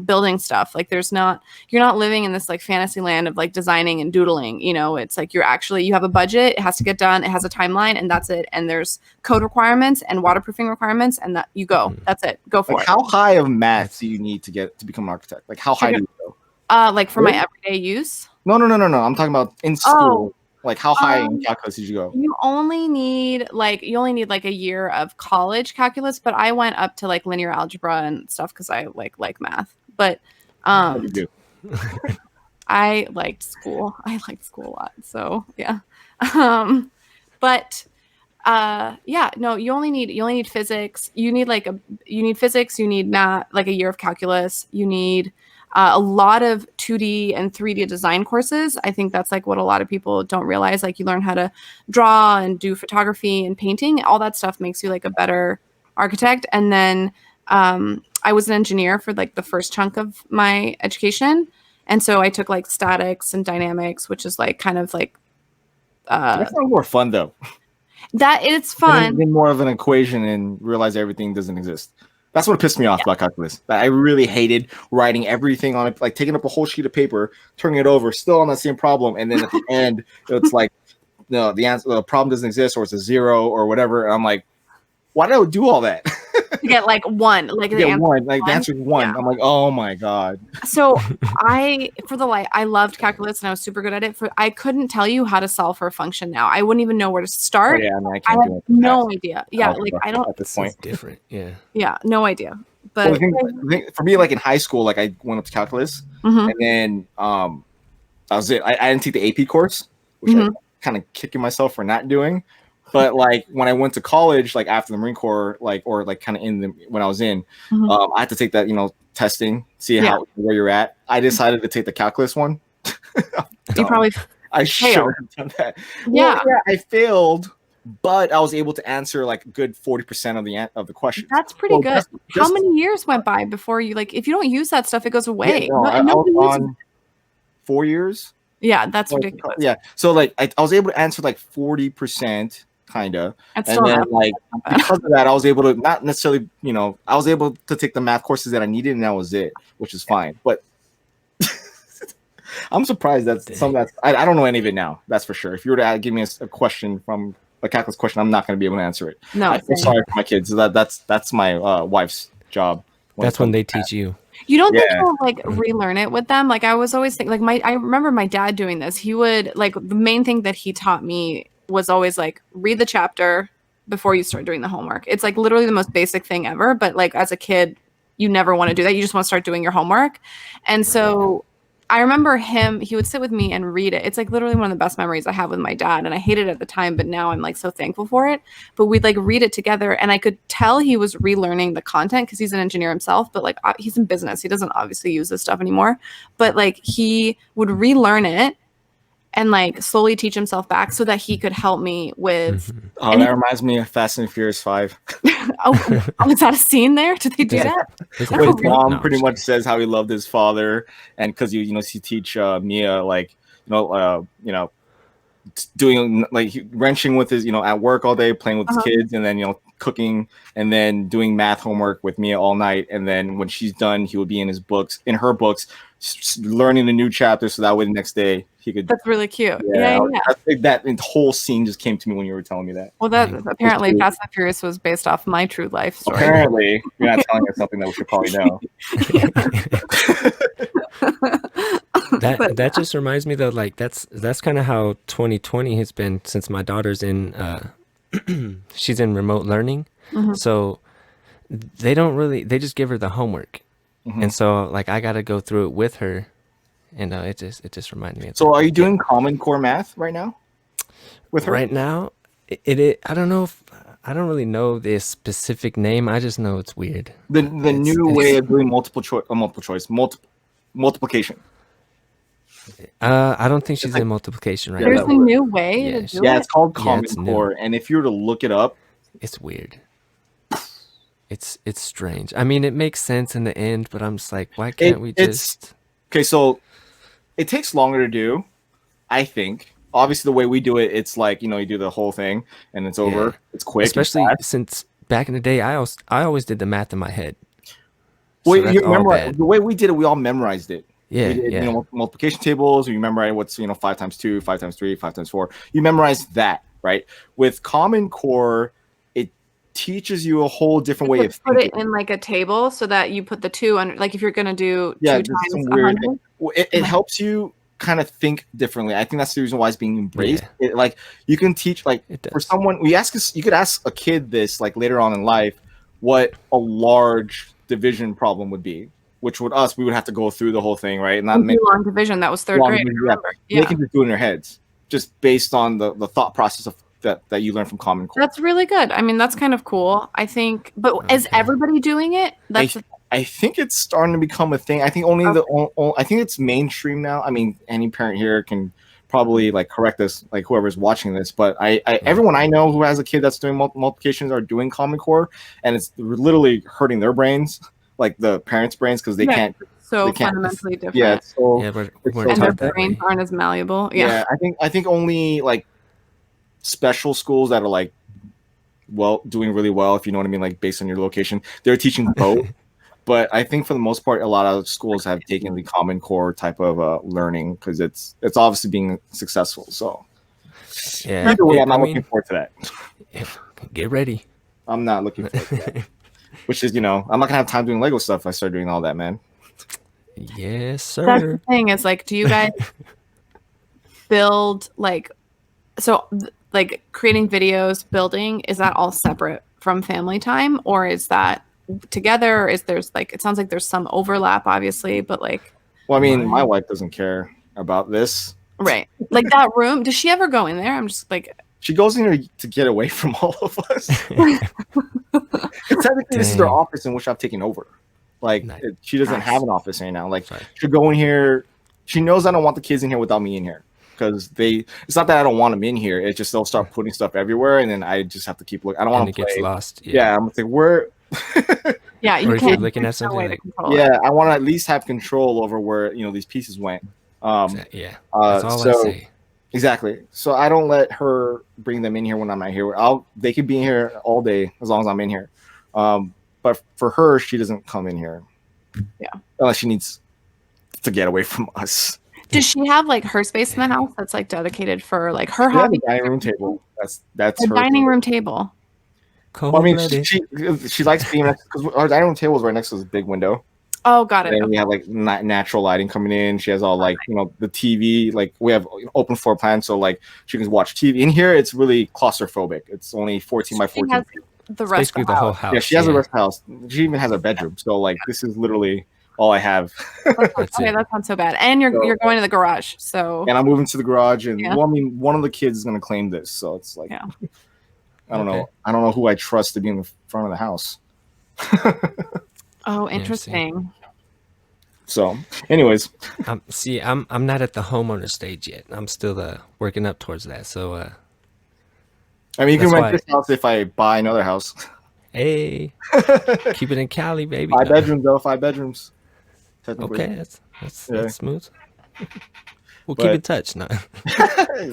[SPEAKER 3] building stuff. Like you're not living in this like fantasy land of like designing and doodling. You know, it's like you have a budget. It has to get done. It has a timeline, and that's it. And there's code requirements and waterproofing requirements, and that you go. That's it. Go for
[SPEAKER 2] Like,
[SPEAKER 3] it.
[SPEAKER 2] how high of math do you need to become an architect? Like, how high do you go?
[SPEAKER 3] Like for my everyday use.
[SPEAKER 2] No. I'm talking about in school. Like, how high in calculus did you go?
[SPEAKER 3] You only need like a year of college calculus, but I went up to like linear algebra and stuff because I like math. But I liked school. I liked school a lot. So yeah. But yeah, no, you only need physics. You need physics, you need math, like a year of calculus. You need a lot of 2D and 3D design courses. I think that's like what a lot of people don't realize. Like you learn how to draw and do photography and painting. All that stuff makes you like a better architect. And then I was an engineer for like the first chunk of my education. And so I took like statics and dynamics, which is like kind of like
[SPEAKER 2] that's not more fun though.
[SPEAKER 3] That it's fun.
[SPEAKER 2] Than more of an equation and realize everything doesn't exist. That's what pissed me off about calculus. I really hated writing everything on it, like taking up a whole sheet of paper, turning it over, still on that same problem, and then at the end, it's like, no, the answer, the problem doesn't exist, or it's a zero, or whatever. And I'm like, why did I do all that?
[SPEAKER 3] To get like one, like the answer
[SPEAKER 2] one, like the answer is one.
[SPEAKER 3] Yeah.
[SPEAKER 2] I'm like, oh my god.
[SPEAKER 3] So I loved calculus and I was super good at it. I couldn't tell you how to solve for a function now. I wouldn't even know where to start.
[SPEAKER 2] Oh, yeah, no, I
[SPEAKER 3] I
[SPEAKER 2] can't do
[SPEAKER 3] have
[SPEAKER 2] it.
[SPEAKER 3] no idea. Yeah,
[SPEAKER 2] Algebra
[SPEAKER 3] like I don't.
[SPEAKER 2] at this point.
[SPEAKER 1] It's different. Yeah.
[SPEAKER 3] Yeah, no idea. But
[SPEAKER 2] Well, I think for me, like in high school, like I went up to calculus, and then that was it. I didn't take the AP course, which I'm kind of kicking myself for not doing. But like when I went to college, like after the Marine Corps, like or like kind of when I was in, I had to take that, testing, see where you're at. I decided to take the calculus one.
[SPEAKER 3] you probably
[SPEAKER 2] I should have done that.
[SPEAKER 3] Yeah.
[SPEAKER 2] Well, yeah, I failed, but I was able to answer like a good 40% of the questions.
[SPEAKER 3] That's pretty good. How many years went by before you if you don't use that stuff, it goes away?
[SPEAKER 2] Yeah, I was on 4 years.
[SPEAKER 3] Yeah, that's ridiculous.
[SPEAKER 2] Yeah, so like I was able to answer like 40%. Kinda, and then like because of that, I was able to not necessarily, I was able to take the math courses that I needed, and that was it, which is fine. But I'm surprised that I don't know any of it now. That's for sure. If you were to give me a question from a calculus question, I'm not going to be able to answer it.
[SPEAKER 3] No,
[SPEAKER 2] I'm sorry for my kids. That's my wife's job.
[SPEAKER 1] That's when they teach you.
[SPEAKER 3] You don't think you'll relearn it with them? Like I was always thinking, I remember my dad doing this. He would the main thing that he taught me was always read the chapter before you start doing the homework. It's literally the most basic thing ever, but as a kid, you never want to do that. You just want to start doing your homework. And so I remember he would sit with me and read it. It's literally one of the best memories I have with my dad. And I hated it at the time, but now I'm so thankful for it. But we'd read it together, and I could tell he was relearning the content because he's an engineer himself, but he's in business. He doesn't obviously use this stuff anymore, but he would relearn it and slowly teach himself back so that he could help me with.
[SPEAKER 2] Oh, that reminds me of Fast and Furious 5.
[SPEAKER 3] oh, is that a scene there? Did they do that?
[SPEAKER 2] His mom pretty much says how he loved his father, and because he teach Mia doing wrenching with his at work all day, playing with his kids, and then cooking, and then doing math homework with Mia all night, and then when she's done, he would be in her books, learning the new chapter, so that way the next day he could. That's
[SPEAKER 3] really cute. Yeah.
[SPEAKER 2] I think that whole scene just came to me when you were telling me that.
[SPEAKER 3] Well, that apparently Fast and Furious was based off my true life story.
[SPEAKER 2] Apparently, you're not telling us something that we should probably know.
[SPEAKER 1] That just reminds me though, that's kind of how 2020 has been since my daughter's in she's in remote learning. So they just give her the homework. And so I got to go through it with her, and it just reminded me of
[SPEAKER 2] So are you doing Common Core math right now with her?
[SPEAKER 1] Right now, I don't know if I don't really know the specific name. I just know it's weird.
[SPEAKER 2] The new way of doing multiplication.
[SPEAKER 1] I don't think she's in multiplication right
[SPEAKER 3] There's
[SPEAKER 1] now.
[SPEAKER 3] a new way
[SPEAKER 1] Yeah,
[SPEAKER 3] to do
[SPEAKER 2] Yeah,
[SPEAKER 3] it.
[SPEAKER 2] it's called
[SPEAKER 1] Yeah,
[SPEAKER 2] Common
[SPEAKER 1] it's new.
[SPEAKER 2] Core, and if you were to look it up,
[SPEAKER 1] It's weird. It's strange. I mean, it makes sense in the end, but I'm just like, why can't we
[SPEAKER 2] it's-
[SPEAKER 1] just?
[SPEAKER 2] okay, so it takes longer to do, I think. Obviously, the way we do it, it's like, you do the whole thing and it's over.
[SPEAKER 1] Yeah.
[SPEAKER 2] It's quick.
[SPEAKER 1] Especially
[SPEAKER 2] and fast.
[SPEAKER 1] since back in the day, I always did the math in my head.
[SPEAKER 2] Well,
[SPEAKER 1] So that's
[SPEAKER 2] you
[SPEAKER 1] all
[SPEAKER 2] remember
[SPEAKER 1] bad.
[SPEAKER 2] the way we did it, we all memorized it.
[SPEAKER 1] Yeah,
[SPEAKER 2] We did,
[SPEAKER 1] yeah.
[SPEAKER 2] multiplication tables. We memorize what's 5 times 2, 5 times 3, 5 times 4. You memorize that, right? With Common Core, it teaches you a whole different way of
[SPEAKER 3] Put
[SPEAKER 2] thinking.
[SPEAKER 3] it in like a table so that you put the 2 under, like if you're gonna do 2
[SPEAKER 2] just
[SPEAKER 3] times
[SPEAKER 2] some weird
[SPEAKER 3] 100.
[SPEAKER 2] it helps you kind of think differently. I think that's the reason why it's being embraced. It, like, you can teach, like,
[SPEAKER 1] It does.
[SPEAKER 2] for someone, you could ask a kid this, like, later on in life, what a large division problem would be, which would we would have to go through the whole thing, right? And not make
[SPEAKER 3] Long division. That was 3rd
[SPEAKER 2] long
[SPEAKER 3] grade.
[SPEAKER 2] division,
[SPEAKER 3] Remember?
[SPEAKER 2] They
[SPEAKER 3] Yeah.
[SPEAKER 2] can just do it in their heads, just based on the thought process of that you learn from Common Core.
[SPEAKER 3] That's really good. I mean, that's kind of cool. I think, but is
[SPEAKER 1] Okay.
[SPEAKER 3] everybody doing it? That's
[SPEAKER 2] I think it's starting to become a thing. I think only I think it's mainstream now. I mean, any parent here can probably like correct us, like whoever's watching this. But everyone I know who has a kid that's doing multiplications are doing Common Core, and it's literally hurting their brains, like the parents' brains, because they can't.
[SPEAKER 3] so
[SPEAKER 2] they can't-
[SPEAKER 3] fundamentally different.
[SPEAKER 2] Yeah, so
[SPEAKER 1] Yeah,
[SPEAKER 2] it's
[SPEAKER 1] we're
[SPEAKER 2] so
[SPEAKER 3] and their
[SPEAKER 1] taught that
[SPEAKER 3] brains
[SPEAKER 1] way.
[SPEAKER 3] aren't as malleable.
[SPEAKER 2] yeah. I think only like special schools that are like doing really well, if you know what I mean, like based on your location, they're teaching both. But I think for the most part, a lot of schools have taken the Common Core type of learning because it's obviously being successful. So
[SPEAKER 1] Yeah.
[SPEAKER 2] either way, I'm not
[SPEAKER 1] I
[SPEAKER 2] looking
[SPEAKER 1] mean,
[SPEAKER 2] forward to that.
[SPEAKER 1] get ready.
[SPEAKER 2] I'm not looking forward to that. Which is, I'm not gonna have time doing Lego stuff if I start doing all that, man.
[SPEAKER 1] Yes,
[SPEAKER 3] That's the
[SPEAKER 1] sir.
[SPEAKER 3] thing is like, do you guys build like like creating videos, building, is that all separate from family time, or is that together? Or is there's like, it sounds like there's some overlap, obviously, but like,
[SPEAKER 2] Well, I mean, my
[SPEAKER 1] Right.
[SPEAKER 2] wife doesn't care about this.
[SPEAKER 3] right, like that room. Does she ever go in there? I'm just like,
[SPEAKER 2] She goes in here to get away from all of us. Technically, this is her
[SPEAKER 1] Dang.
[SPEAKER 2] office in which I've taken over. Like,
[SPEAKER 1] Nice.
[SPEAKER 2] she doesn't
[SPEAKER 3] Nice.
[SPEAKER 2] have an office right now. Like,
[SPEAKER 1] Sorry.
[SPEAKER 2] she'll go in here. She knows I don't want the kids in here without me in here. Because it's not that I don't want them in here. It's just they'll start putting stuff everywhere, and then I just have to keep looking. I don't
[SPEAKER 1] And
[SPEAKER 2] want
[SPEAKER 1] it
[SPEAKER 2] to
[SPEAKER 1] gets
[SPEAKER 2] play.
[SPEAKER 1] lost.
[SPEAKER 2] Yeah, I'm like, where?
[SPEAKER 3] yeah, you
[SPEAKER 1] Or if you're
[SPEAKER 3] can't.
[SPEAKER 1] looking at
[SPEAKER 3] there's no
[SPEAKER 1] something
[SPEAKER 3] way to
[SPEAKER 1] like-
[SPEAKER 3] control it.
[SPEAKER 2] Yeah, I want to at least have control over where these pieces went.
[SPEAKER 1] Yeah. That's all I
[SPEAKER 2] so
[SPEAKER 1] say.
[SPEAKER 2] exactly. So I don't let her bring them in here when I'm not here. They could be in here all day as long as I'm in here. But for her, she doesn't come in here.
[SPEAKER 3] Yeah.
[SPEAKER 2] Unless she needs to get away from us.
[SPEAKER 3] Does she have like her space in the house that's like dedicated for like her
[SPEAKER 2] We have a
[SPEAKER 3] hobby?
[SPEAKER 2] dining room table. That's
[SPEAKER 3] A
[SPEAKER 2] her
[SPEAKER 3] dining room table.
[SPEAKER 1] Cold
[SPEAKER 2] Well, I mean,
[SPEAKER 1] blooded.
[SPEAKER 2] she likes being because our dining room table is right next to this big window.
[SPEAKER 3] Oh, got it.
[SPEAKER 2] And we have like natural lighting coming in. She has all like the TV. Like we have open floor plan, so like she can watch TV. In here, it's really claustrophobic. It's only 14 by 14.
[SPEAKER 3] She has the rest
[SPEAKER 1] Basically
[SPEAKER 3] of
[SPEAKER 1] the whole house.
[SPEAKER 2] Yeah, she has a rest house. She even has a bedroom. So like this is literally all I have.
[SPEAKER 1] That's
[SPEAKER 3] Okay,
[SPEAKER 1] it.
[SPEAKER 3] that's not so bad. And you're going to the garage, so
[SPEAKER 2] And I'm moving to the garage, and
[SPEAKER 3] Yeah.
[SPEAKER 2] well, I mean, one of the kids is gonna claim this, so it's like
[SPEAKER 3] Yeah.
[SPEAKER 2] I don't know.
[SPEAKER 1] Okay.
[SPEAKER 2] I don't know who I trust to be in the front of the house.
[SPEAKER 3] oh,
[SPEAKER 1] see.
[SPEAKER 3] interesting.
[SPEAKER 2] So, anyways,
[SPEAKER 1] I'm not at the homeowner stage yet. I'm still working up towards that. So
[SPEAKER 2] I mean, you can
[SPEAKER 1] That's
[SPEAKER 2] rent
[SPEAKER 1] why-
[SPEAKER 2] this house if I buy another house.
[SPEAKER 1] hey, keep it in Cali, baby.
[SPEAKER 2] 5
[SPEAKER 1] No.
[SPEAKER 2] bedrooms, though. 5 bedrooms. Technically.
[SPEAKER 1] Okay, that's
[SPEAKER 2] Yeah.
[SPEAKER 1] smooth. We'll
[SPEAKER 2] But-
[SPEAKER 1] keep in touch. No.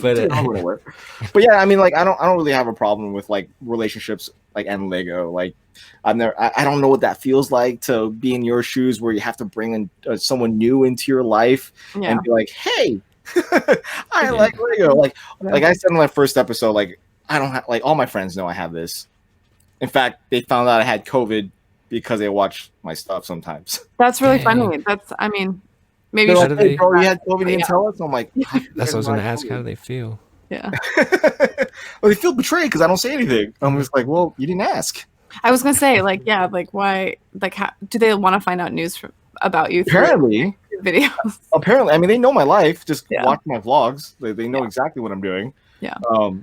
[SPEAKER 1] But,
[SPEAKER 2] Dude, I wouldn't work. But yeah, I mean, like, I don't really have a problem with like relationships, like, and Lego. Like, I don't know what that feels like to be in your shoes, where you have to bring in someone new into your life
[SPEAKER 3] Yeah.
[SPEAKER 2] and be like, hey, I
[SPEAKER 1] Yeah.
[SPEAKER 2] like Lego. Like I said in my first episode, like, I don't have, like, all my friends know I have this. In fact, they found out I had COVID because they watch my stuff sometimes.
[SPEAKER 3] That's really
[SPEAKER 1] Dang.
[SPEAKER 3] funny. That's, I mean, maybe
[SPEAKER 2] They're
[SPEAKER 3] you
[SPEAKER 1] How
[SPEAKER 2] like,
[SPEAKER 1] do
[SPEAKER 2] hey,
[SPEAKER 1] they-
[SPEAKER 2] bro, you had COVID, you didn't
[SPEAKER 3] Yeah.
[SPEAKER 2] tell us? I'm like,
[SPEAKER 1] That's what I was gonna ask. How do they feel?
[SPEAKER 3] yeah.
[SPEAKER 2] Well, they feel betrayed because I don't say anything. I'm just like, well, you didn't ask.
[SPEAKER 3] I was gonna say, like, yeah, like, why, like, how do they want to find out news about you through
[SPEAKER 2] Apparently,
[SPEAKER 3] videos?
[SPEAKER 2] I mean, they know my life. Just
[SPEAKER 3] Yeah.
[SPEAKER 2] watch my vlogs. They know exactly what I'm doing.
[SPEAKER 3] Yeah.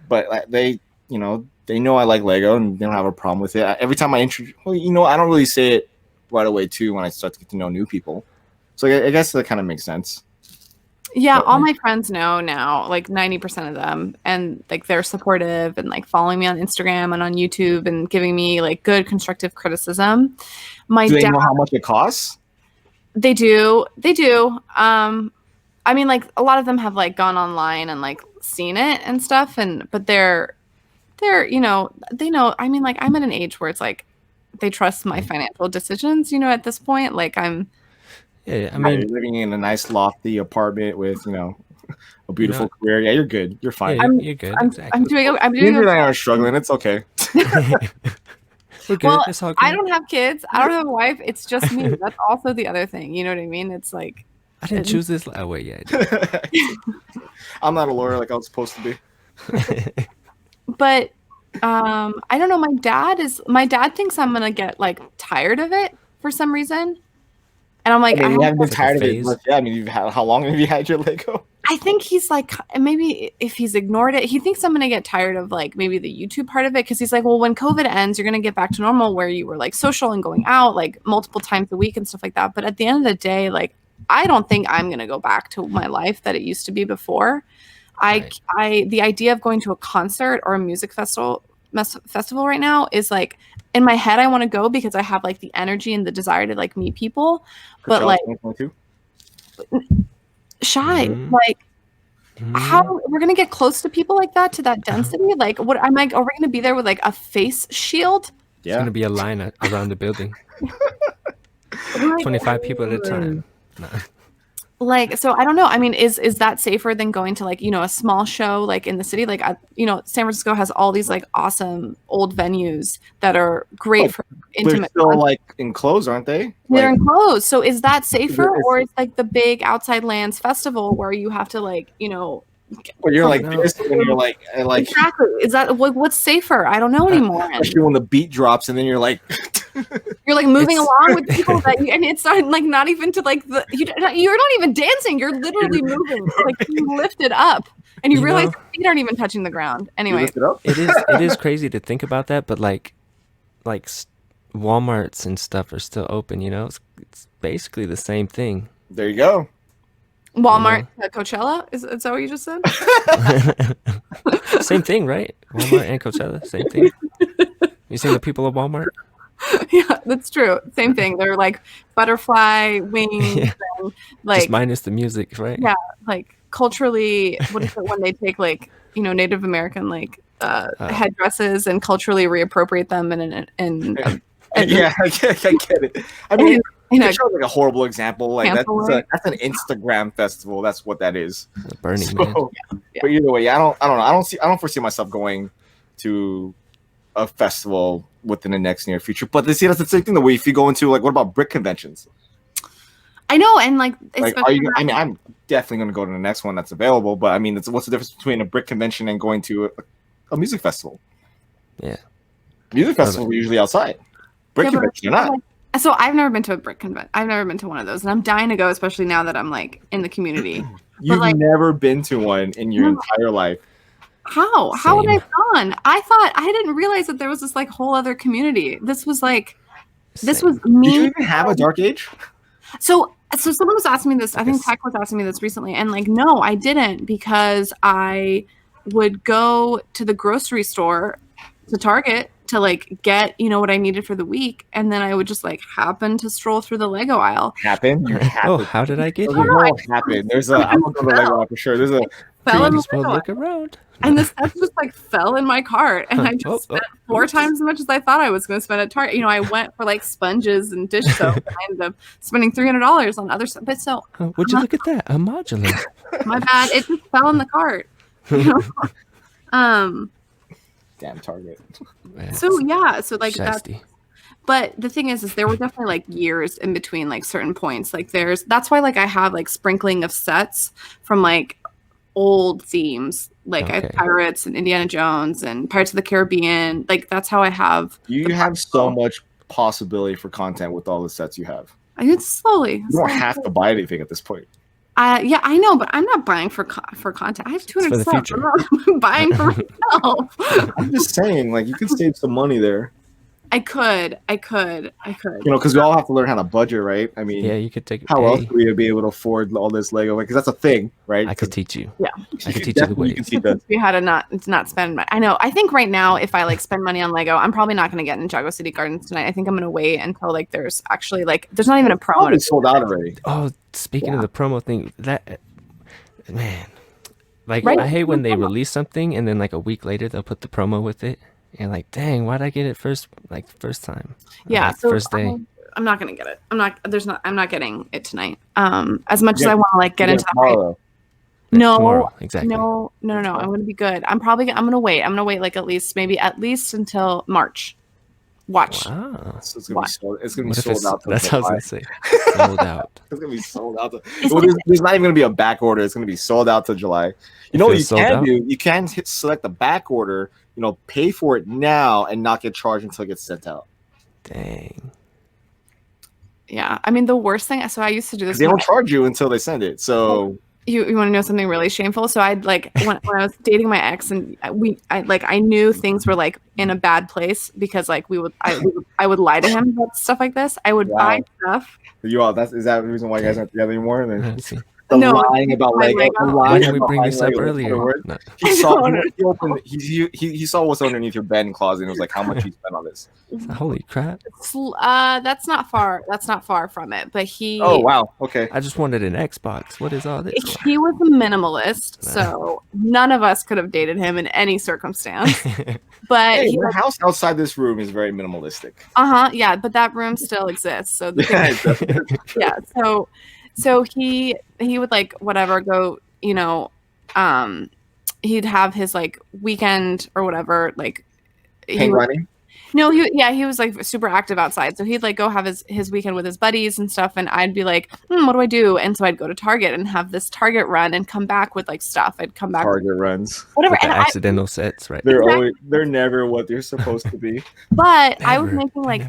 [SPEAKER 2] But they they know I like Lego and they don't have a problem with it. Every time I introduce, I don't really say it right away too when I start to get to know new people. So I guess that kind of makes sense.
[SPEAKER 3] Yeah, all my friends know now, like 90% of them, and like they're supportive and like following me on Instagram and on YouTube and giving me like good constructive criticism.
[SPEAKER 2] Do they know how much it costs?
[SPEAKER 3] They do. I mean, like a lot of them have like gone online and like seen it and stuff, but they're they know. I mean, like I'm at an age where it's like they trust my financial decisions. At this point, like I'm.
[SPEAKER 1] Yeah, I mean,
[SPEAKER 2] you're living in a nice lofty apartment with a beautiful career. Yeah, you're good. You're fine.
[SPEAKER 1] Yeah, you're good. Exactly.
[SPEAKER 3] I'm doing.
[SPEAKER 2] You and I are struggling. It's okay.
[SPEAKER 1] We're good.
[SPEAKER 3] Well,
[SPEAKER 1] it's all good.
[SPEAKER 3] I don't have kids. I don't have a wife. It's just me. That's also the other thing. You know what I mean? It's like
[SPEAKER 1] I didn't choose this. Oh wait, yeah.
[SPEAKER 2] I'm not a lawyer like I was supposed to be.
[SPEAKER 3] But I don't know. My dad thinks I'm gonna get like tired of it for some reason. And I'm like,
[SPEAKER 2] you haven't been tired of it. Yeah, I mean, how long have you had your Lego?
[SPEAKER 3] I think he's like, maybe if he's ignored it, he thinks I'm going to get tired of like maybe the YouTube part of it. Cause he's like, well, when COVID ends, you're going to get back to normal where you were like social and going out like multiple times a week and stuff like that. But at the end of the day, like, I don't think I'm going to go back to my life that it used to be before. Right. The idea of going to a concert or a music festival right now is like, in my head, I want to go because I have like the energy and the desire to like meet people. But like, Shy, like, how we're gonna get close to people like that, to that density? Like, what am I? Are we gonna be there with like a face shield?
[SPEAKER 1] Yeah, it's gonna be a line around the building. 25 people at a time. No.
[SPEAKER 3] Like, so I don't know. I mean, is that safer than going to like, a small show like in the city? Like, San Francisco has all these like awesome old venues that are great for intimate.
[SPEAKER 2] They're still like enclosed, aren't they?
[SPEAKER 3] They're enclosed. So is that safer, or is like the big Outside Lands festival where you have to like,
[SPEAKER 2] Well, you're like this, and you're like
[SPEAKER 3] exactly. Is that what's safer? I don't know anymore.
[SPEAKER 2] Especially when the beat drops, and then you're like.
[SPEAKER 3] You're like moving along with people and it's not even to like you're not even dancing. You're literally moving, like you lift it up, and you realize your feet aren't even touching the ground. Anyway,
[SPEAKER 1] it is crazy to think about that, but like Walmarts and stuff are still open. It's basically the same thing.
[SPEAKER 2] There you go.
[SPEAKER 3] Walmart at Coachella? Is that what you just said?
[SPEAKER 1] Same thing, right? Walmart and Coachella, same thing. You seen the people of Walmart?
[SPEAKER 3] Yeah, that's true. Same thing. They're like butterfly wings, and like
[SPEAKER 1] just minus the music, right?
[SPEAKER 3] Yeah, like culturally, what is it when they take like Native American like headdresses and culturally reappropriate them and
[SPEAKER 2] yeah, I get it. I mean, it's like a horrible example. Like that's an Instagram festival. That's what that is.
[SPEAKER 1] Burning Man.
[SPEAKER 2] Yeah. But either way, I don't know. I don't foresee myself going to a festival within the next near future. But that's the same thing. The way if you go into like, what about brick conventions?
[SPEAKER 3] I know, and like
[SPEAKER 2] are you? I mean, I'm definitely going to go to the next one that's available. But I mean, what's the difference between a brick convention and going to a music festival?
[SPEAKER 1] Yeah,
[SPEAKER 2] music festivals are usually outside. Brick convention, you're not.
[SPEAKER 3] So I've never been to a brick convention. I've never been to one of those, and I'm dying to go, especially now that I'm like in the community.
[SPEAKER 2] You've never been to one in your entire life.
[SPEAKER 3] How would I have gone? I didn't realize that there was this like whole other community. This was me.
[SPEAKER 2] Did you even have a dark age?
[SPEAKER 3] So someone was asking me this. I think Tech was asking me this recently, and like, no, I didn't, because I would go to the grocery store, to Target, to like get what I needed for the week, and then I would just like happen to stroll through the Lego aisle.
[SPEAKER 1] Oh, how did I get here?
[SPEAKER 2] Happen. I'm gonna go to the Lego aisle for sure. There's a
[SPEAKER 3] fell in the
[SPEAKER 1] look around.
[SPEAKER 3] And the stuff just like fell in my cart, and I just spent 4 times as much as I thought I was going to spend at Target. I went for like sponges and dish soap, and I ended up spending $300 on other stuff. But
[SPEAKER 1] would you look at that? A modular.
[SPEAKER 3] My bad. It just fell in the cart.
[SPEAKER 2] Damn Target.
[SPEAKER 3] So like
[SPEAKER 1] that's.
[SPEAKER 3] But the thing is there were definitely like years in between like certain points. Like that's why like I have like sprinkling of sets from like old themes. Like I have Pirates and Indiana Jones and Pirates of the Caribbean. Like that's how I have.
[SPEAKER 2] You have so much possibility for content with all the sets you have.
[SPEAKER 3] I did slowly.
[SPEAKER 2] You don't have to buy anything at this point.
[SPEAKER 3] Yeah, I know, but I'm not buying for content. I have 200
[SPEAKER 1] for the
[SPEAKER 3] subs.
[SPEAKER 1] future.
[SPEAKER 3] I'm not buying for myself.
[SPEAKER 2] I'm just saying, like, you can save some money there.
[SPEAKER 3] I could.
[SPEAKER 2] Because we all have to learn how to budget, right? I mean,
[SPEAKER 1] Yeah, you could take.
[SPEAKER 2] how else would we be able to afford all this Lego? Because that's a thing, right?
[SPEAKER 1] I could teach you.
[SPEAKER 3] Yeah,
[SPEAKER 1] I could teach you the ways.
[SPEAKER 3] teach me how to not spend money. I know. I think right now, if I like spend money on Lego, I'm probably not going to get in Jago City Gardens tonight. I think I'm going to wait until like there's actually like there's not even a promo.
[SPEAKER 2] It's sold out already.
[SPEAKER 1] Oh, speaking of the promo thing, that man, like
[SPEAKER 3] Right?
[SPEAKER 1] I hate when they release something and then like a week later they'll put the promo with it. And like, dang, why'd I get it first time?
[SPEAKER 3] Yeah,
[SPEAKER 1] like,
[SPEAKER 3] so
[SPEAKER 1] first day.
[SPEAKER 3] I'm not gonna get it. I'm not getting it tonight. As much as I want to like get into that.
[SPEAKER 2] Tomorrow.
[SPEAKER 3] No,
[SPEAKER 1] Tomorrow, exactly.
[SPEAKER 3] No. I'm gonna be good. I'm gonna wait. I'm gonna wait like at least until March. Watch.
[SPEAKER 1] Wow.
[SPEAKER 2] So it's gonna be
[SPEAKER 1] What if
[SPEAKER 2] sold
[SPEAKER 1] it's,
[SPEAKER 2] out.
[SPEAKER 1] that's how I was gonna say. Sold out.
[SPEAKER 2] It's gonna be sold out. Well, there's not even gonna be a back order. It's gonna be sold out till July. You know what you can do? You can select the back order. Pay for it now and not get charged until it gets sent out.
[SPEAKER 1] Dang.
[SPEAKER 3] Yeah, I mean the worst thing. So I used to do this.
[SPEAKER 2] They don't charge you until they send it. So
[SPEAKER 3] you want to know something really shameful? So I'd like when I was dating my ex, and I knew things were like in a bad place because like I would lie to him about stuff like this. I would buy stuff.
[SPEAKER 2] Is that the reason why you guys aren't together anymore?
[SPEAKER 1] Let's see.
[SPEAKER 2] Lying about Lego.
[SPEAKER 1] Why did we bring this up earlier? No.
[SPEAKER 2] He saw what's underneath your bed and closet and was like, how much you spent on this?
[SPEAKER 1] Holy crap.
[SPEAKER 3] That's not far from it, but he.
[SPEAKER 2] Oh wow, okay.
[SPEAKER 1] I just wanted an Xbox. What is all this?
[SPEAKER 3] He was a minimalist, so none of us could have dated him in any circumstance. But
[SPEAKER 2] your house outside this room is very minimalistic.
[SPEAKER 3] Yeah, but that room still exists. So yeah, so he would like whatever go, he'd have his like weekend or whatever, like
[SPEAKER 2] running.
[SPEAKER 3] No, he was like super active outside. So he'd like go have his weekend with his buddies and stuff. And I'd be like, what do I do? And so I'd go to Target and have this Target run and come back with like stuff. I'd come back.
[SPEAKER 2] Target runs.
[SPEAKER 3] Whatever.
[SPEAKER 1] The accidental sets, right?
[SPEAKER 2] They're never what they're supposed to be.
[SPEAKER 3] But I was making like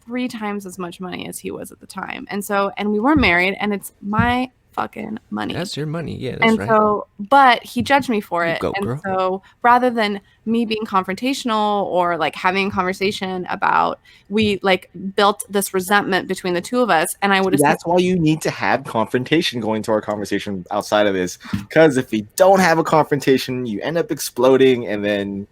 [SPEAKER 3] 3 times as much money as he was at the time. And we weren't married, and it's my fucking money.
[SPEAKER 1] That's your money. Yeah, that's right.
[SPEAKER 3] So, but he judged me for it.
[SPEAKER 1] Girl.
[SPEAKER 3] So rather than me being confrontational or like having a conversation about, we like built this resentment between the two of us. And I would have
[SPEAKER 2] That's why you need to have confrontation going to our conversation outside of this. Because if we don't have a confrontation, you end up exploding and then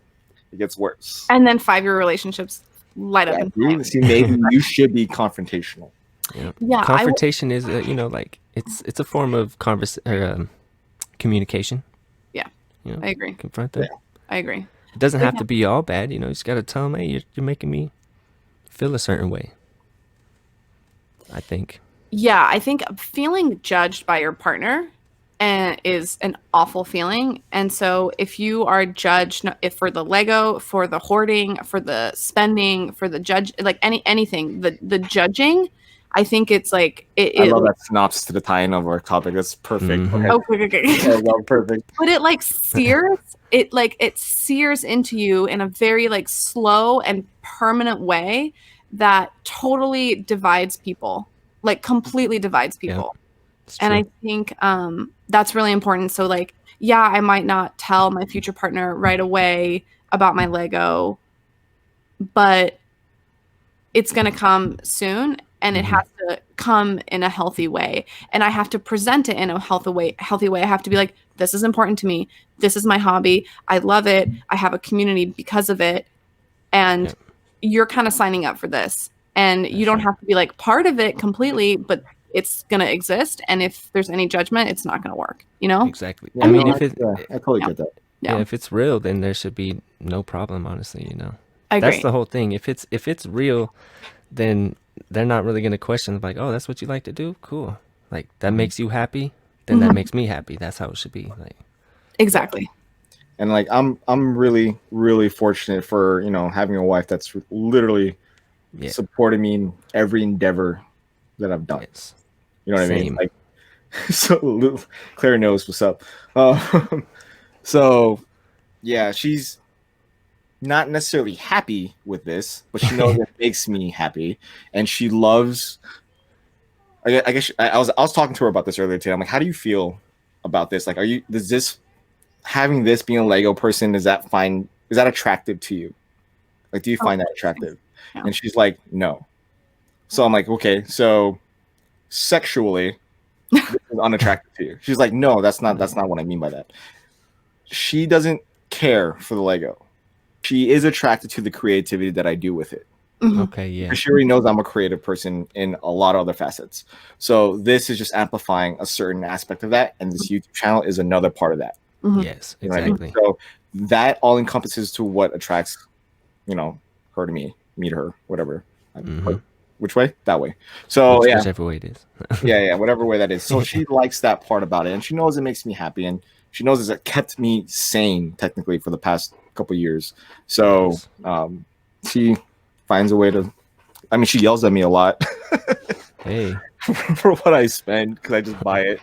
[SPEAKER 2] it gets worse.
[SPEAKER 3] And then 5-year relationships light up.
[SPEAKER 2] See, maybe you should be confrontational.
[SPEAKER 1] Yeah. Confrontation is, like it's a form of communication.
[SPEAKER 3] Yeah, I agree.
[SPEAKER 1] Confront them.
[SPEAKER 3] Yeah. I agree.
[SPEAKER 1] It doesn't have to be all bad. You just got to tell them, hey, you're making me feel a certain way. I think.
[SPEAKER 3] Yeah, I think feeling judged by your partner is an awful feeling. And so if you are judged for the Lego, for the hoarding, for the spending, for the judge, like anything, the judging, I think it's like
[SPEAKER 2] I love that synopsis to the tie-in of our topic. That's perfect.
[SPEAKER 1] Mm-hmm.
[SPEAKER 3] Okay.
[SPEAKER 2] Perfect.
[SPEAKER 3] But it like sears. It sears into you in a very like slow and permanent way that totally divides people, like completely divides people. Yeah, and I think that's really important. So like, yeah, I might not tell my future partner right away about my Lego, but it's going to come soon. And it has to come in a healthy way. And I have to present it in a healthy way. I have to be like, this is important to me. This is my hobby. I love it. I have a community because of it. And you're kind of signing up for this. And you don't have to be like part of it completely, but it's going to exist. And if there's any judgment, it's not going to work,
[SPEAKER 1] Exactly.
[SPEAKER 2] Yeah, I mean, I totally get that.
[SPEAKER 1] Yeah, if it's real, then there should be no problem, honestly,
[SPEAKER 3] I agree.
[SPEAKER 1] That's the whole thing. If it's real, then they're not really going to question like, oh, that's what you like to do? Cool. Like that makes you happy, then that makes me happy. That's how it should be. Like
[SPEAKER 3] exactly.
[SPEAKER 2] And like I'm really, really fortunate for, having a wife that's literally supported me in every endeavor that I've done.
[SPEAKER 1] Yes.
[SPEAKER 2] You know what I mean? Like so Claire knows what's up. So yeah, she's not necessarily happy with this, but she knows it makes me happy, and she loves I guess I was talking to her about this earlier today. I'm like, how do you feel about this? Like, does this having this being a Lego person, is that fine? Is that attractive to you? Like, do you find that attractive? Yeah. And she's like, no. So I'm like, okay, so sexually, this is unattractive to you. She's like, no, that's not what I mean by that. She doesn't care for the Lego. She is attracted to the creativity that I do with it.
[SPEAKER 1] Okay, yeah.
[SPEAKER 2] She already knows I'm a creative person in a lot of other facets. So this is just amplifying a certain aspect of that, and this YouTube channel is another part of that.
[SPEAKER 1] Yes, exactly.
[SPEAKER 2] Right? So that all encompasses to what attracts, her to me to her, whatever. Which way? That way. So
[SPEAKER 1] whichever way it is.
[SPEAKER 2] yeah, whatever way that is. So she likes that part about it, and she knows it makes me happy, and she knows it kept me sane technically for the past couple of years. So she finds a way to. I mean, she yells at me a lot.
[SPEAKER 1] Hey.
[SPEAKER 2] For what I spend, because I just buy it.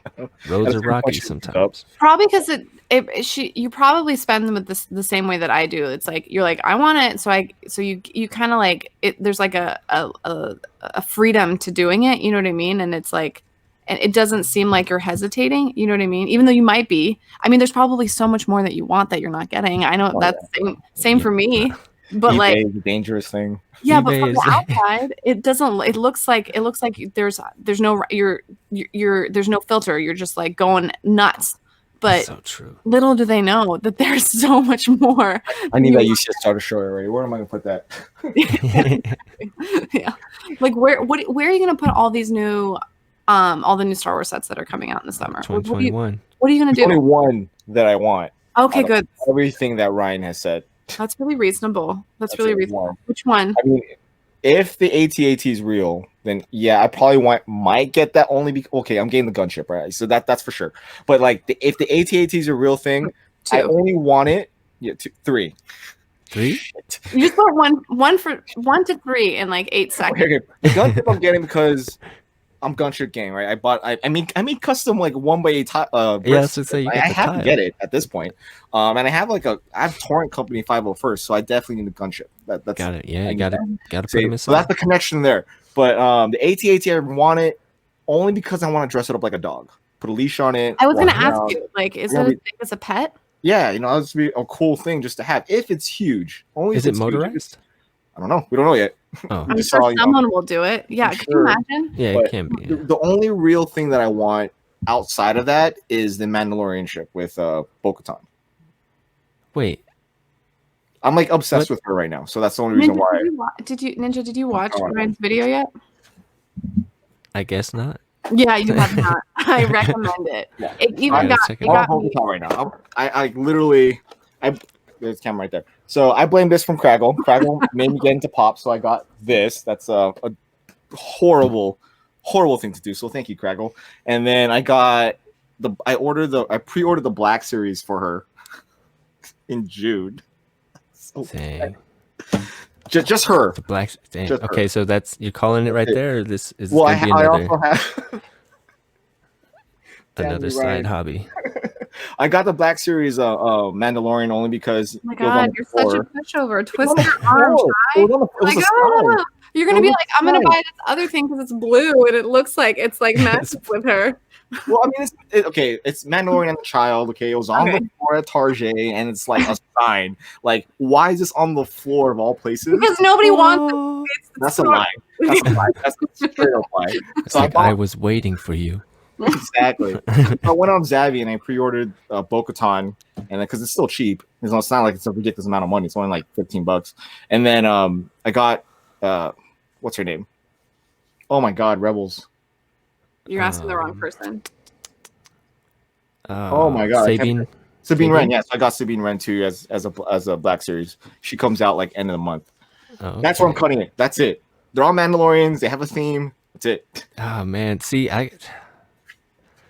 [SPEAKER 1] Roads are rocky sometimes.
[SPEAKER 3] Probably because you probably spend them the same way that I do. It's like you're like, I want it, so you kind of like it. There's like a freedom to doing it. You know what I mean? And it's like, and it doesn't seem like you're hesitating. You know what I mean? Even though you might be. I mean, there's probably so much more that you want that you're not getting. I know that's same for me. But
[SPEAKER 2] eBay is a dangerous thing.
[SPEAKER 3] Yeah, but from the outside, it doesn't. It looks like there's no there's no filter. You're just like going nuts. But
[SPEAKER 1] so true.
[SPEAKER 3] Little do they know that there's so much more.
[SPEAKER 2] I need that UCS starter show already. Where am I gonna put that?
[SPEAKER 3] Yeah, like where are you gonna put all these new all the new Star Wars sets that are coming out in the summer?
[SPEAKER 1] 2021.
[SPEAKER 3] What are you gonna do?
[SPEAKER 2] Only one that I want.
[SPEAKER 3] Okay, good.
[SPEAKER 2] Everything that Ryan has said.
[SPEAKER 3] That's really reasonable. That's really reasonable. Which one?
[SPEAKER 2] I mean, if the AT-AT is real, then yeah, I probably might get that only because I'm getting the gunship, right? So that's for sure. But like, if the AT-AT is a real thing, I only want it. Yeah, 3. 3?
[SPEAKER 3] You just put one for 1 to 3 in like 8 seconds.
[SPEAKER 2] Okay. The gunship I'm getting because I'm gunship gang, right? I mean custom like 1x8
[SPEAKER 1] bricks. Yeah, so you
[SPEAKER 2] I have to get it at this point. And I have Torrent Company 501st, so I definitely need a gunship. That's
[SPEAKER 1] got it. Yeah, you gotta put them in.
[SPEAKER 2] So that's the connection there. But the AT-AT, I want it only because I want to dress it up like a dog. Put a leash on it.
[SPEAKER 3] I was gonna ask you, like, is it a thing as a pet?
[SPEAKER 2] Yeah, that's be a cool thing just to have if it's huge. Only
[SPEAKER 1] is it motorized?
[SPEAKER 2] I don't know. We don't know yet.
[SPEAKER 1] Oh.
[SPEAKER 3] I'm sure someone will do it. Yeah, can you imagine?
[SPEAKER 1] Yeah, it can be.
[SPEAKER 2] The only real thing that I want outside of that is the Mandalorian ship with Bo-Katan.
[SPEAKER 1] Wait.
[SPEAKER 2] I'm like obsessed with her right now, so that's the only reason why.
[SPEAKER 3] Did you watch Ryan's video yet?
[SPEAKER 1] I guess not.
[SPEAKER 3] Yeah, you have not. I recommend it. Yeah. It got me.
[SPEAKER 2] Right now. I literally there's the camera right there. So I blame this from Craggle. Craggle made me get into pop, so I got this. That's a horrible thing to do. So thank you, Craggle. And then I pre-ordered the Black Series for her in June. So just her.
[SPEAKER 1] The Black. Okay, so you're calling it right there. Or this is
[SPEAKER 2] well, I also have
[SPEAKER 1] another side hobby.
[SPEAKER 2] I got the Black Series Mandalorian only because.
[SPEAKER 3] Oh my God, you're such a pushover. Twist your arm, try. You're gonna be like, I'm gonna buy this other thing because it's blue and it looks like it's like matched with her.
[SPEAKER 2] Well, I mean, it's Mandalorian and the Child. Okay, it was on the floor at Target, and it's like a sign. Like, why is this on the floor of all places?
[SPEAKER 3] Because nobody wants it.
[SPEAKER 2] That's a lie. That's a lie. That's a straight up lie.
[SPEAKER 1] So like, I was waiting for you.
[SPEAKER 2] Exactly. I went on Zavvi and I pre-ordered Bo-Katan, and because it's still cheap, it's not like it's a ridiculous amount of money. It's only like $15. And then I got what's her name? Oh my God, Rebels.
[SPEAKER 3] You're asking the wrong person.
[SPEAKER 2] Oh my God, Sabine Wren. Yes, I got Sabine Wren too as a Black Series. She comes out like end of the month. Okay. That's where I'm cutting it. That's it. They're all Mandalorians. They have a theme. That's it.
[SPEAKER 1] Oh man, see,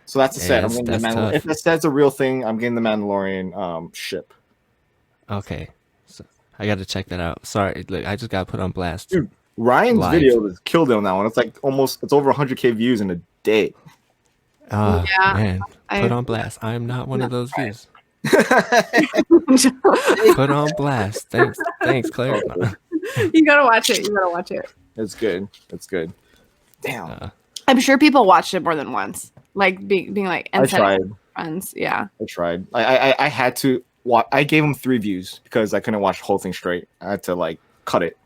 [SPEAKER 2] So that's a set. I'm getting the Mandalorian. If the set's a real thing, I'm getting the Mandalorian ship.
[SPEAKER 1] Okay, so I got to check that out. Sorry, I just got put on blast.
[SPEAKER 2] Dude, Ryan's video has killed it on that one. It's like it's over 100K views in a day.
[SPEAKER 1] Man, put on blast. I am not one of those views. Put on blast. Thanks, Claire.
[SPEAKER 3] You gotta watch it. It's good.
[SPEAKER 2] Damn.
[SPEAKER 3] I'm sure people watched it more than once. Like being like, and
[SPEAKER 2] I tried.
[SPEAKER 3] Friends. Yeah.
[SPEAKER 2] I tried. I had to watch. I gave him 3 views because I couldn't watch the whole thing straight. I had to like cut it.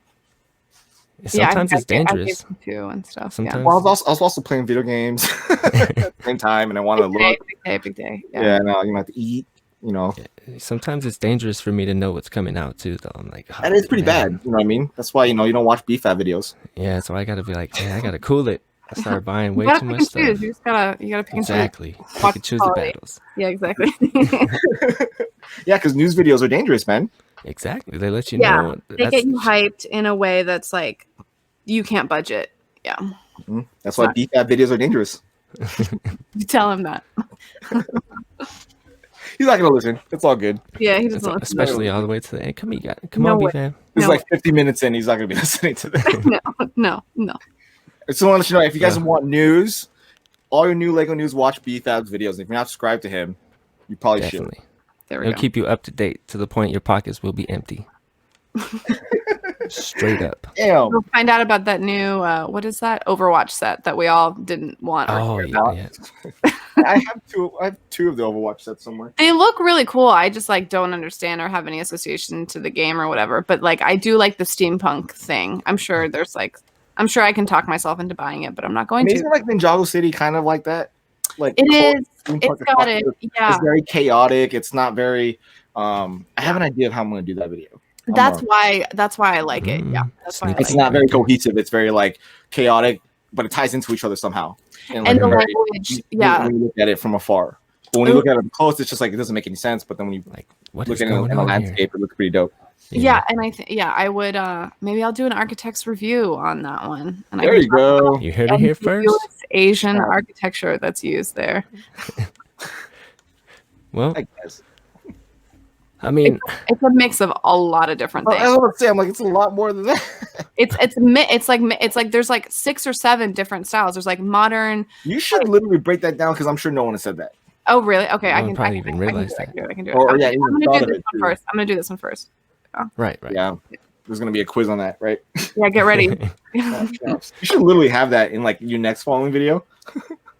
[SPEAKER 1] Sometimes it's dangerous.
[SPEAKER 3] I gave them too and stuff.
[SPEAKER 1] Sometimes.
[SPEAKER 2] Well, I was also playing video games at the same time, and I wanted to look.
[SPEAKER 3] Big day.
[SPEAKER 2] Yeah, no, you have to eat. You know,
[SPEAKER 1] sometimes it's dangerous for me to know what's coming out too, though. I'm like,
[SPEAKER 2] that is pretty bad. You know what I mean? That's why you don't watch BFAT videos.
[SPEAKER 1] Yeah, so I gotta be like, I gotta cool it. I started buying way too much stuff.
[SPEAKER 3] You just gotta pick and choose.
[SPEAKER 1] Exactly. You can choose the battles.
[SPEAKER 3] Yeah, exactly.
[SPEAKER 2] Yeah, because news videos are dangerous, man.
[SPEAKER 1] Exactly. They let you know.
[SPEAKER 3] They get you hyped in a way that's like you can't budget. Yeah.
[SPEAKER 2] Mm-hmm. That's why BFAT videos are dangerous.
[SPEAKER 3] You tell him that.
[SPEAKER 2] He's not gonna listen. It's all good.
[SPEAKER 3] Yeah, he doesn't listen.
[SPEAKER 1] Especially all the way to the end. Come on, BFAT.
[SPEAKER 2] It's like 50 minutes in. He's not gonna be listening to that.
[SPEAKER 3] No.
[SPEAKER 2] I just want to let you know, if you guys want news, all your new Lego news, watch BFAB's videos. If you're not subscribed to him, you probably should.
[SPEAKER 3] There we
[SPEAKER 1] It'll
[SPEAKER 3] go.
[SPEAKER 1] keep you up to date to the point your pockets will be empty. Straight up.
[SPEAKER 2] Damn.
[SPEAKER 3] We'll find out about that new what is that Overwatch set that we all didn't want.
[SPEAKER 1] Oh yeah.
[SPEAKER 2] I have two of the Overwatch sets somewhere.
[SPEAKER 3] They look really cool. I just like don't understand or have any association to the game or whatever. But like I do like the steampunk thing. I'm sure I can talk myself into buying it, but I'm not going to.
[SPEAKER 2] Isn't like Ninjago City kind of like that? Like
[SPEAKER 3] it is. It's got it. Yeah.
[SPEAKER 2] It's very chaotic. It's not very. I have an idea of how I'm going to do that video.
[SPEAKER 3] That's why I like it. Yeah. That's why
[SPEAKER 2] it's not very cohesive. It's very like chaotic, but it ties into each other somehow.
[SPEAKER 3] And the language,
[SPEAKER 2] when you look at it from afar. But when you look at it up close, it's just like it doesn't make any sense. But then when you look at it in the landscape, it looks pretty dope.
[SPEAKER 3] Yeah, and I would maybe I'll do an architect's review on that one. And
[SPEAKER 2] there you go.
[SPEAKER 1] You heard it here first.
[SPEAKER 3] Asian architecture that's used there.
[SPEAKER 1] Well,
[SPEAKER 2] I guess.
[SPEAKER 1] I mean,
[SPEAKER 3] it's a mix of a lot of different things.
[SPEAKER 2] I was gonna say, I'm like, it's a lot more than that.
[SPEAKER 3] It's like there's like 6 or 7 different styles. There's like modern.
[SPEAKER 2] You should literally break that down because I'm sure no one has said that.
[SPEAKER 3] Oh really? Okay, I can
[SPEAKER 1] realize that.
[SPEAKER 3] I can do it.
[SPEAKER 2] I'm
[SPEAKER 3] gonna do this one first. I'm gonna do this one first.
[SPEAKER 1] Right.
[SPEAKER 2] Yeah, there's gonna be a quiz on that, right?
[SPEAKER 3] Yeah, get ready.
[SPEAKER 2] You should literally have that in like your next following video.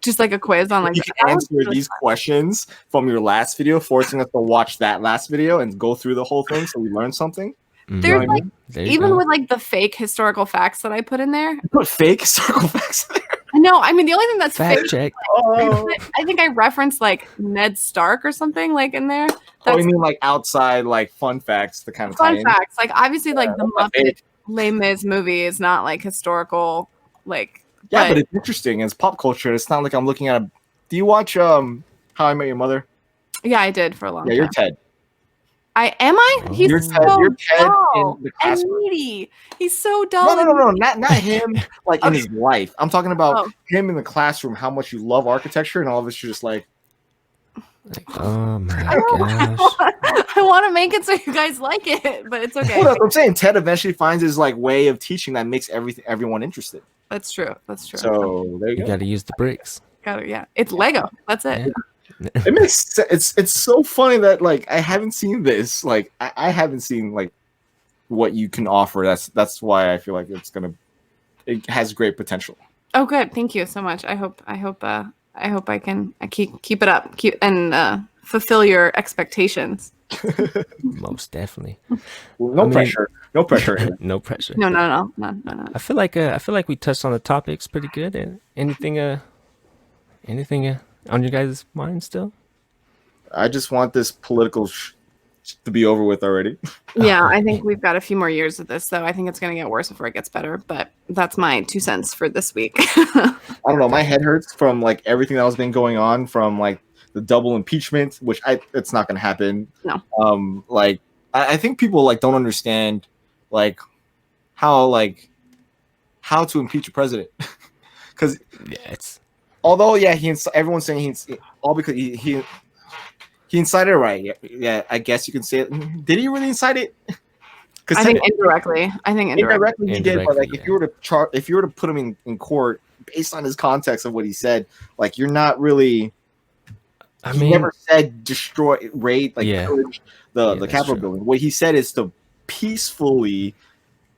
[SPEAKER 3] Just like a quiz on like
[SPEAKER 2] you can answer these questions from your last video, forcing us to watch that last video and go through the whole thing so we learn something.
[SPEAKER 3] There's like even with like the fake historical facts that I put in there.
[SPEAKER 2] You put fake historical facts in there.
[SPEAKER 3] No, I mean the only thing that's
[SPEAKER 1] fact
[SPEAKER 3] fake.
[SPEAKER 1] Check.
[SPEAKER 3] I think I referenced like Ned Stark or something like in there.
[SPEAKER 2] You mean like outside like fun facts, the kind of
[SPEAKER 3] fun facts? Like obviously like the Muppet Les Mis movie is not like historical like.
[SPEAKER 2] Yeah, but it's interesting. It's pop culture. It's not like I'm looking at a. Do you watch How I Met Your Mother?
[SPEAKER 3] Yeah, I did for a long time.
[SPEAKER 2] Yeah, you're Ted.
[SPEAKER 3] Am I? He's
[SPEAKER 2] you're
[SPEAKER 3] so
[SPEAKER 2] Ted
[SPEAKER 3] dull
[SPEAKER 2] in the classroom.
[SPEAKER 3] and needy. He's so dull.
[SPEAKER 2] No, not him. Like in his life. I'm talking about him in the classroom. How much you love architecture, and all of us you're just like.
[SPEAKER 1] Oh my gosh!
[SPEAKER 3] I want to make it so you guys like it, but it's okay.
[SPEAKER 2] Well, I'm saying Ted eventually finds his like way of teaching that makes everyone interested.
[SPEAKER 3] That's true.
[SPEAKER 2] So there you go.
[SPEAKER 1] Got to use the bricks.
[SPEAKER 3] Yeah, it's Lego. That's it.
[SPEAKER 1] Yeah.
[SPEAKER 2] It makes sense. It's so funny that like I haven't seen this. Like I haven't seen like what you can offer. That's why I feel like it has great potential.
[SPEAKER 3] Oh, good. Thank you so much. I hope I can keep it up, and fulfill your expectations.
[SPEAKER 1] Most definitely.
[SPEAKER 2] Well, no pressure. No pressure.
[SPEAKER 1] No pressure.
[SPEAKER 3] No.
[SPEAKER 1] I feel like we touched on the topics pretty good. And anything on your guys' mind still?
[SPEAKER 2] I just want this political to be over with already.
[SPEAKER 3] Yeah, I think we've got a few more years of this, though. I think it's going to get worse before it gets better. But that's my 2 cents for this week.
[SPEAKER 2] I don't know. My head hurts from like everything that was been going on, from like the double impeachment, which it's not going to happen.
[SPEAKER 3] No.
[SPEAKER 2] Like I think people like don't understand like how to impeach a president, because although everyone's saying he's all because he incited it, right? Yeah, I guess you can say it. Did he really incite it?
[SPEAKER 3] I think indirectly.
[SPEAKER 2] Indirectly he did, but like if you were to put him in court based on his context of what he said, like you're not really. He never said destroy, raid, like pillage the Capitol building. What he said is to peacefully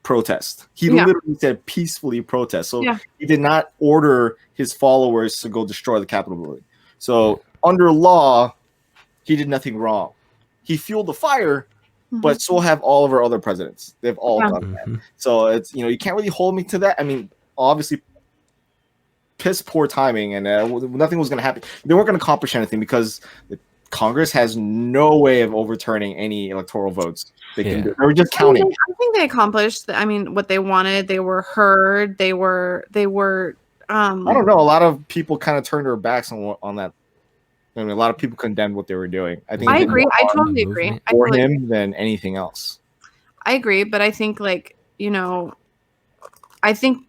[SPEAKER 2] protest. He
[SPEAKER 3] Yeah.
[SPEAKER 2] literally said peacefully protest. So
[SPEAKER 3] Yeah.
[SPEAKER 2] he did not order his followers to go destroy the Capitol building. So under law, he did nothing wrong. He fueled the fire, but so have all of our other presidents. They've all done that. So it's, you can't really hold me to that. I mean, obviously, piss poor timing, and nothing was going to happen. They weren't going to accomplish anything because Congress has no way of overturning any electoral votes. They were just counting.
[SPEAKER 3] I think they accomplished. What they wanted. They were heard. They were. I
[SPEAKER 2] don't know. A lot of people kind of turned their backs on that. I mean, a lot of people condemned what they were doing. I think
[SPEAKER 3] I agree. I totally agree.
[SPEAKER 2] For him than anything else.
[SPEAKER 3] I agree, but I think I think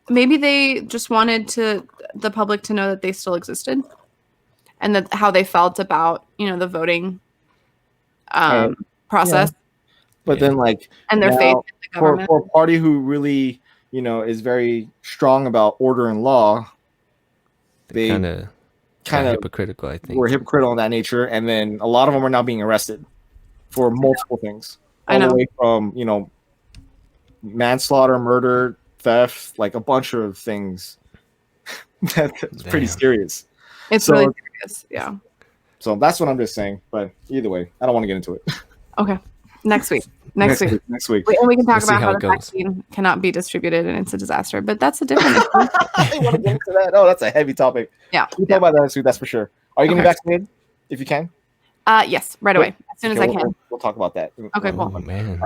[SPEAKER 3] maybe they just wanted the public to know that they still existed, and that how they felt about the voting process.
[SPEAKER 2] Yeah. But then,
[SPEAKER 3] and their faith in the government.
[SPEAKER 2] For a party who really, is very strong about order and law, they kind of
[SPEAKER 1] hypocritical. I think
[SPEAKER 2] were hypocritical in that nature, and then a lot of them are now being arrested for multiple things. All the way from manslaughter, murder, theft, like a bunch of things. That's pretty serious.
[SPEAKER 3] It's really serious. Yeah.
[SPEAKER 2] So that's what I'm just saying. But either way, I don't want to get into it.
[SPEAKER 3] Okay. Next week. Next week. And we can talk about how the vaccine cannot be distributed and it's a disaster. But that's a different issue.
[SPEAKER 2] I want to get into that. Oh, that's a heavy topic.
[SPEAKER 3] Yeah.
[SPEAKER 2] We'll talk about that next week, that's for sure. Are you getting vaccinated if you can?
[SPEAKER 3] Yes, right away. As soon as I can.
[SPEAKER 2] We'll talk about that.
[SPEAKER 3] Okay, cool.
[SPEAKER 1] Man.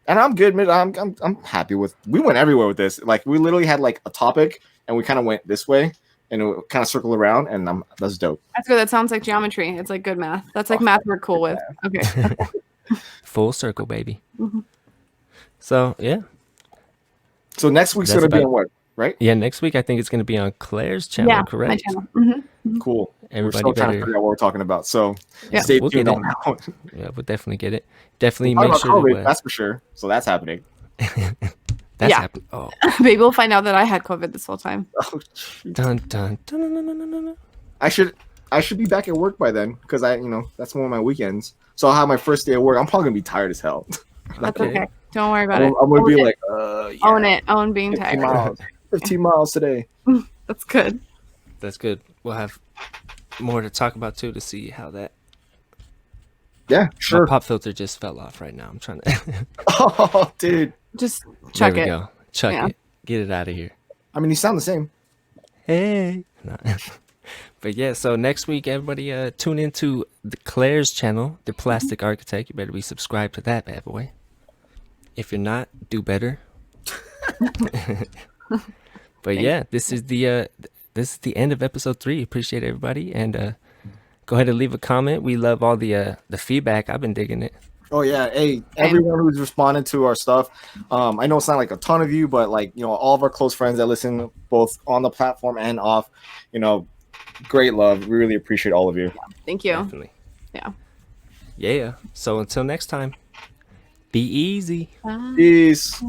[SPEAKER 2] And I'm good, man. I'm happy with. We went everywhere with this. Like we literally had like a topic, and we kind of went this way, and it kind of circled around, and that's dope.
[SPEAKER 3] That's good. That sounds like geometry. It's like good math. That's like math we're cool with. Okay.
[SPEAKER 1] Full circle, baby. So yeah.
[SPEAKER 2] So next week's gonna be on what, right?
[SPEAKER 1] Yeah, next week I think it's gonna be on Claire's channel, correct?
[SPEAKER 3] My channel.
[SPEAKER 2] Cool.
[SPEAKER 1] Everybody
[SPEAKER 2] we're still trying to figure out what we're talking about. So stay tuned on that one.
[SPEAKER 1] Yeah, we'll definitely get it. Definitely make sure.
[SPEAKER 2] COVID, that's for sure. So that's happening.
[SPEAKER 1] That's happening. Oh,
[SPEAKER 3] maybe we'll find out that I had COVID this whole time.
[SPEAKER 2] Oh,
[SPEAKER 1] dun, dun, dun.
[SPEAKER 2] I should be back at work by then because that's one of my weekends. So I'll have my first day at work. I'm probably gonna be tired as hell.
[SPEAKER 3] That's okay. Don't worry about it.
[SPEAKER 2] I'm gonna be like,
[SPEAKER 3] own it. Own being
[SPEAKER 2] 15
[SPEAKER 3] tired.
[SPEAKER 2] miles. 15 miles today.
[SPEAKER 3] That's good.
[SPEAKER 1] That's good. We'll have more to talk about too to see how that.
[SPEAKER 2] Yeah, sure.
[SPEAKER 1] My pop filter just fell off right now. I'm trying to.
[SPEAKER 2] Oh, dude.
[SPEAKER 3] Just chuck
[SPEAKER 1] there we
[SPEAKER 3] it.
[SPEAKER 1] Go. Chuck it. Get it out of here.
[SPEAKER 2] I mean, you sound the same.
[SPEAKER 1] Hey. No. But yeah, so next week, everybody tune into the Claire's channel, The Plastic Architect. You better be subscribed to that bad boy. If you're not, do better. But yeah, this is the end of episode 3. Appreciate everybody, and go ahead and leave a comment. We love all the feedback. I've been digging it.
[SPEAKER 2] Oh yeah, hey, everyone who's responded to our stuff. I know it's not like a ton of you, but all of our close friends that listen both on the platform and off, great love. We really appreciate all of you.
[SPEAKER 3] Thank you.
[SPEAKER 1] Definitely.
[SPEAKER 3] Yeah.
[SPEAKER 1] So until next time, be easy.
[SPEAKER 3] Bye.
[SPEAKER 2] Peace.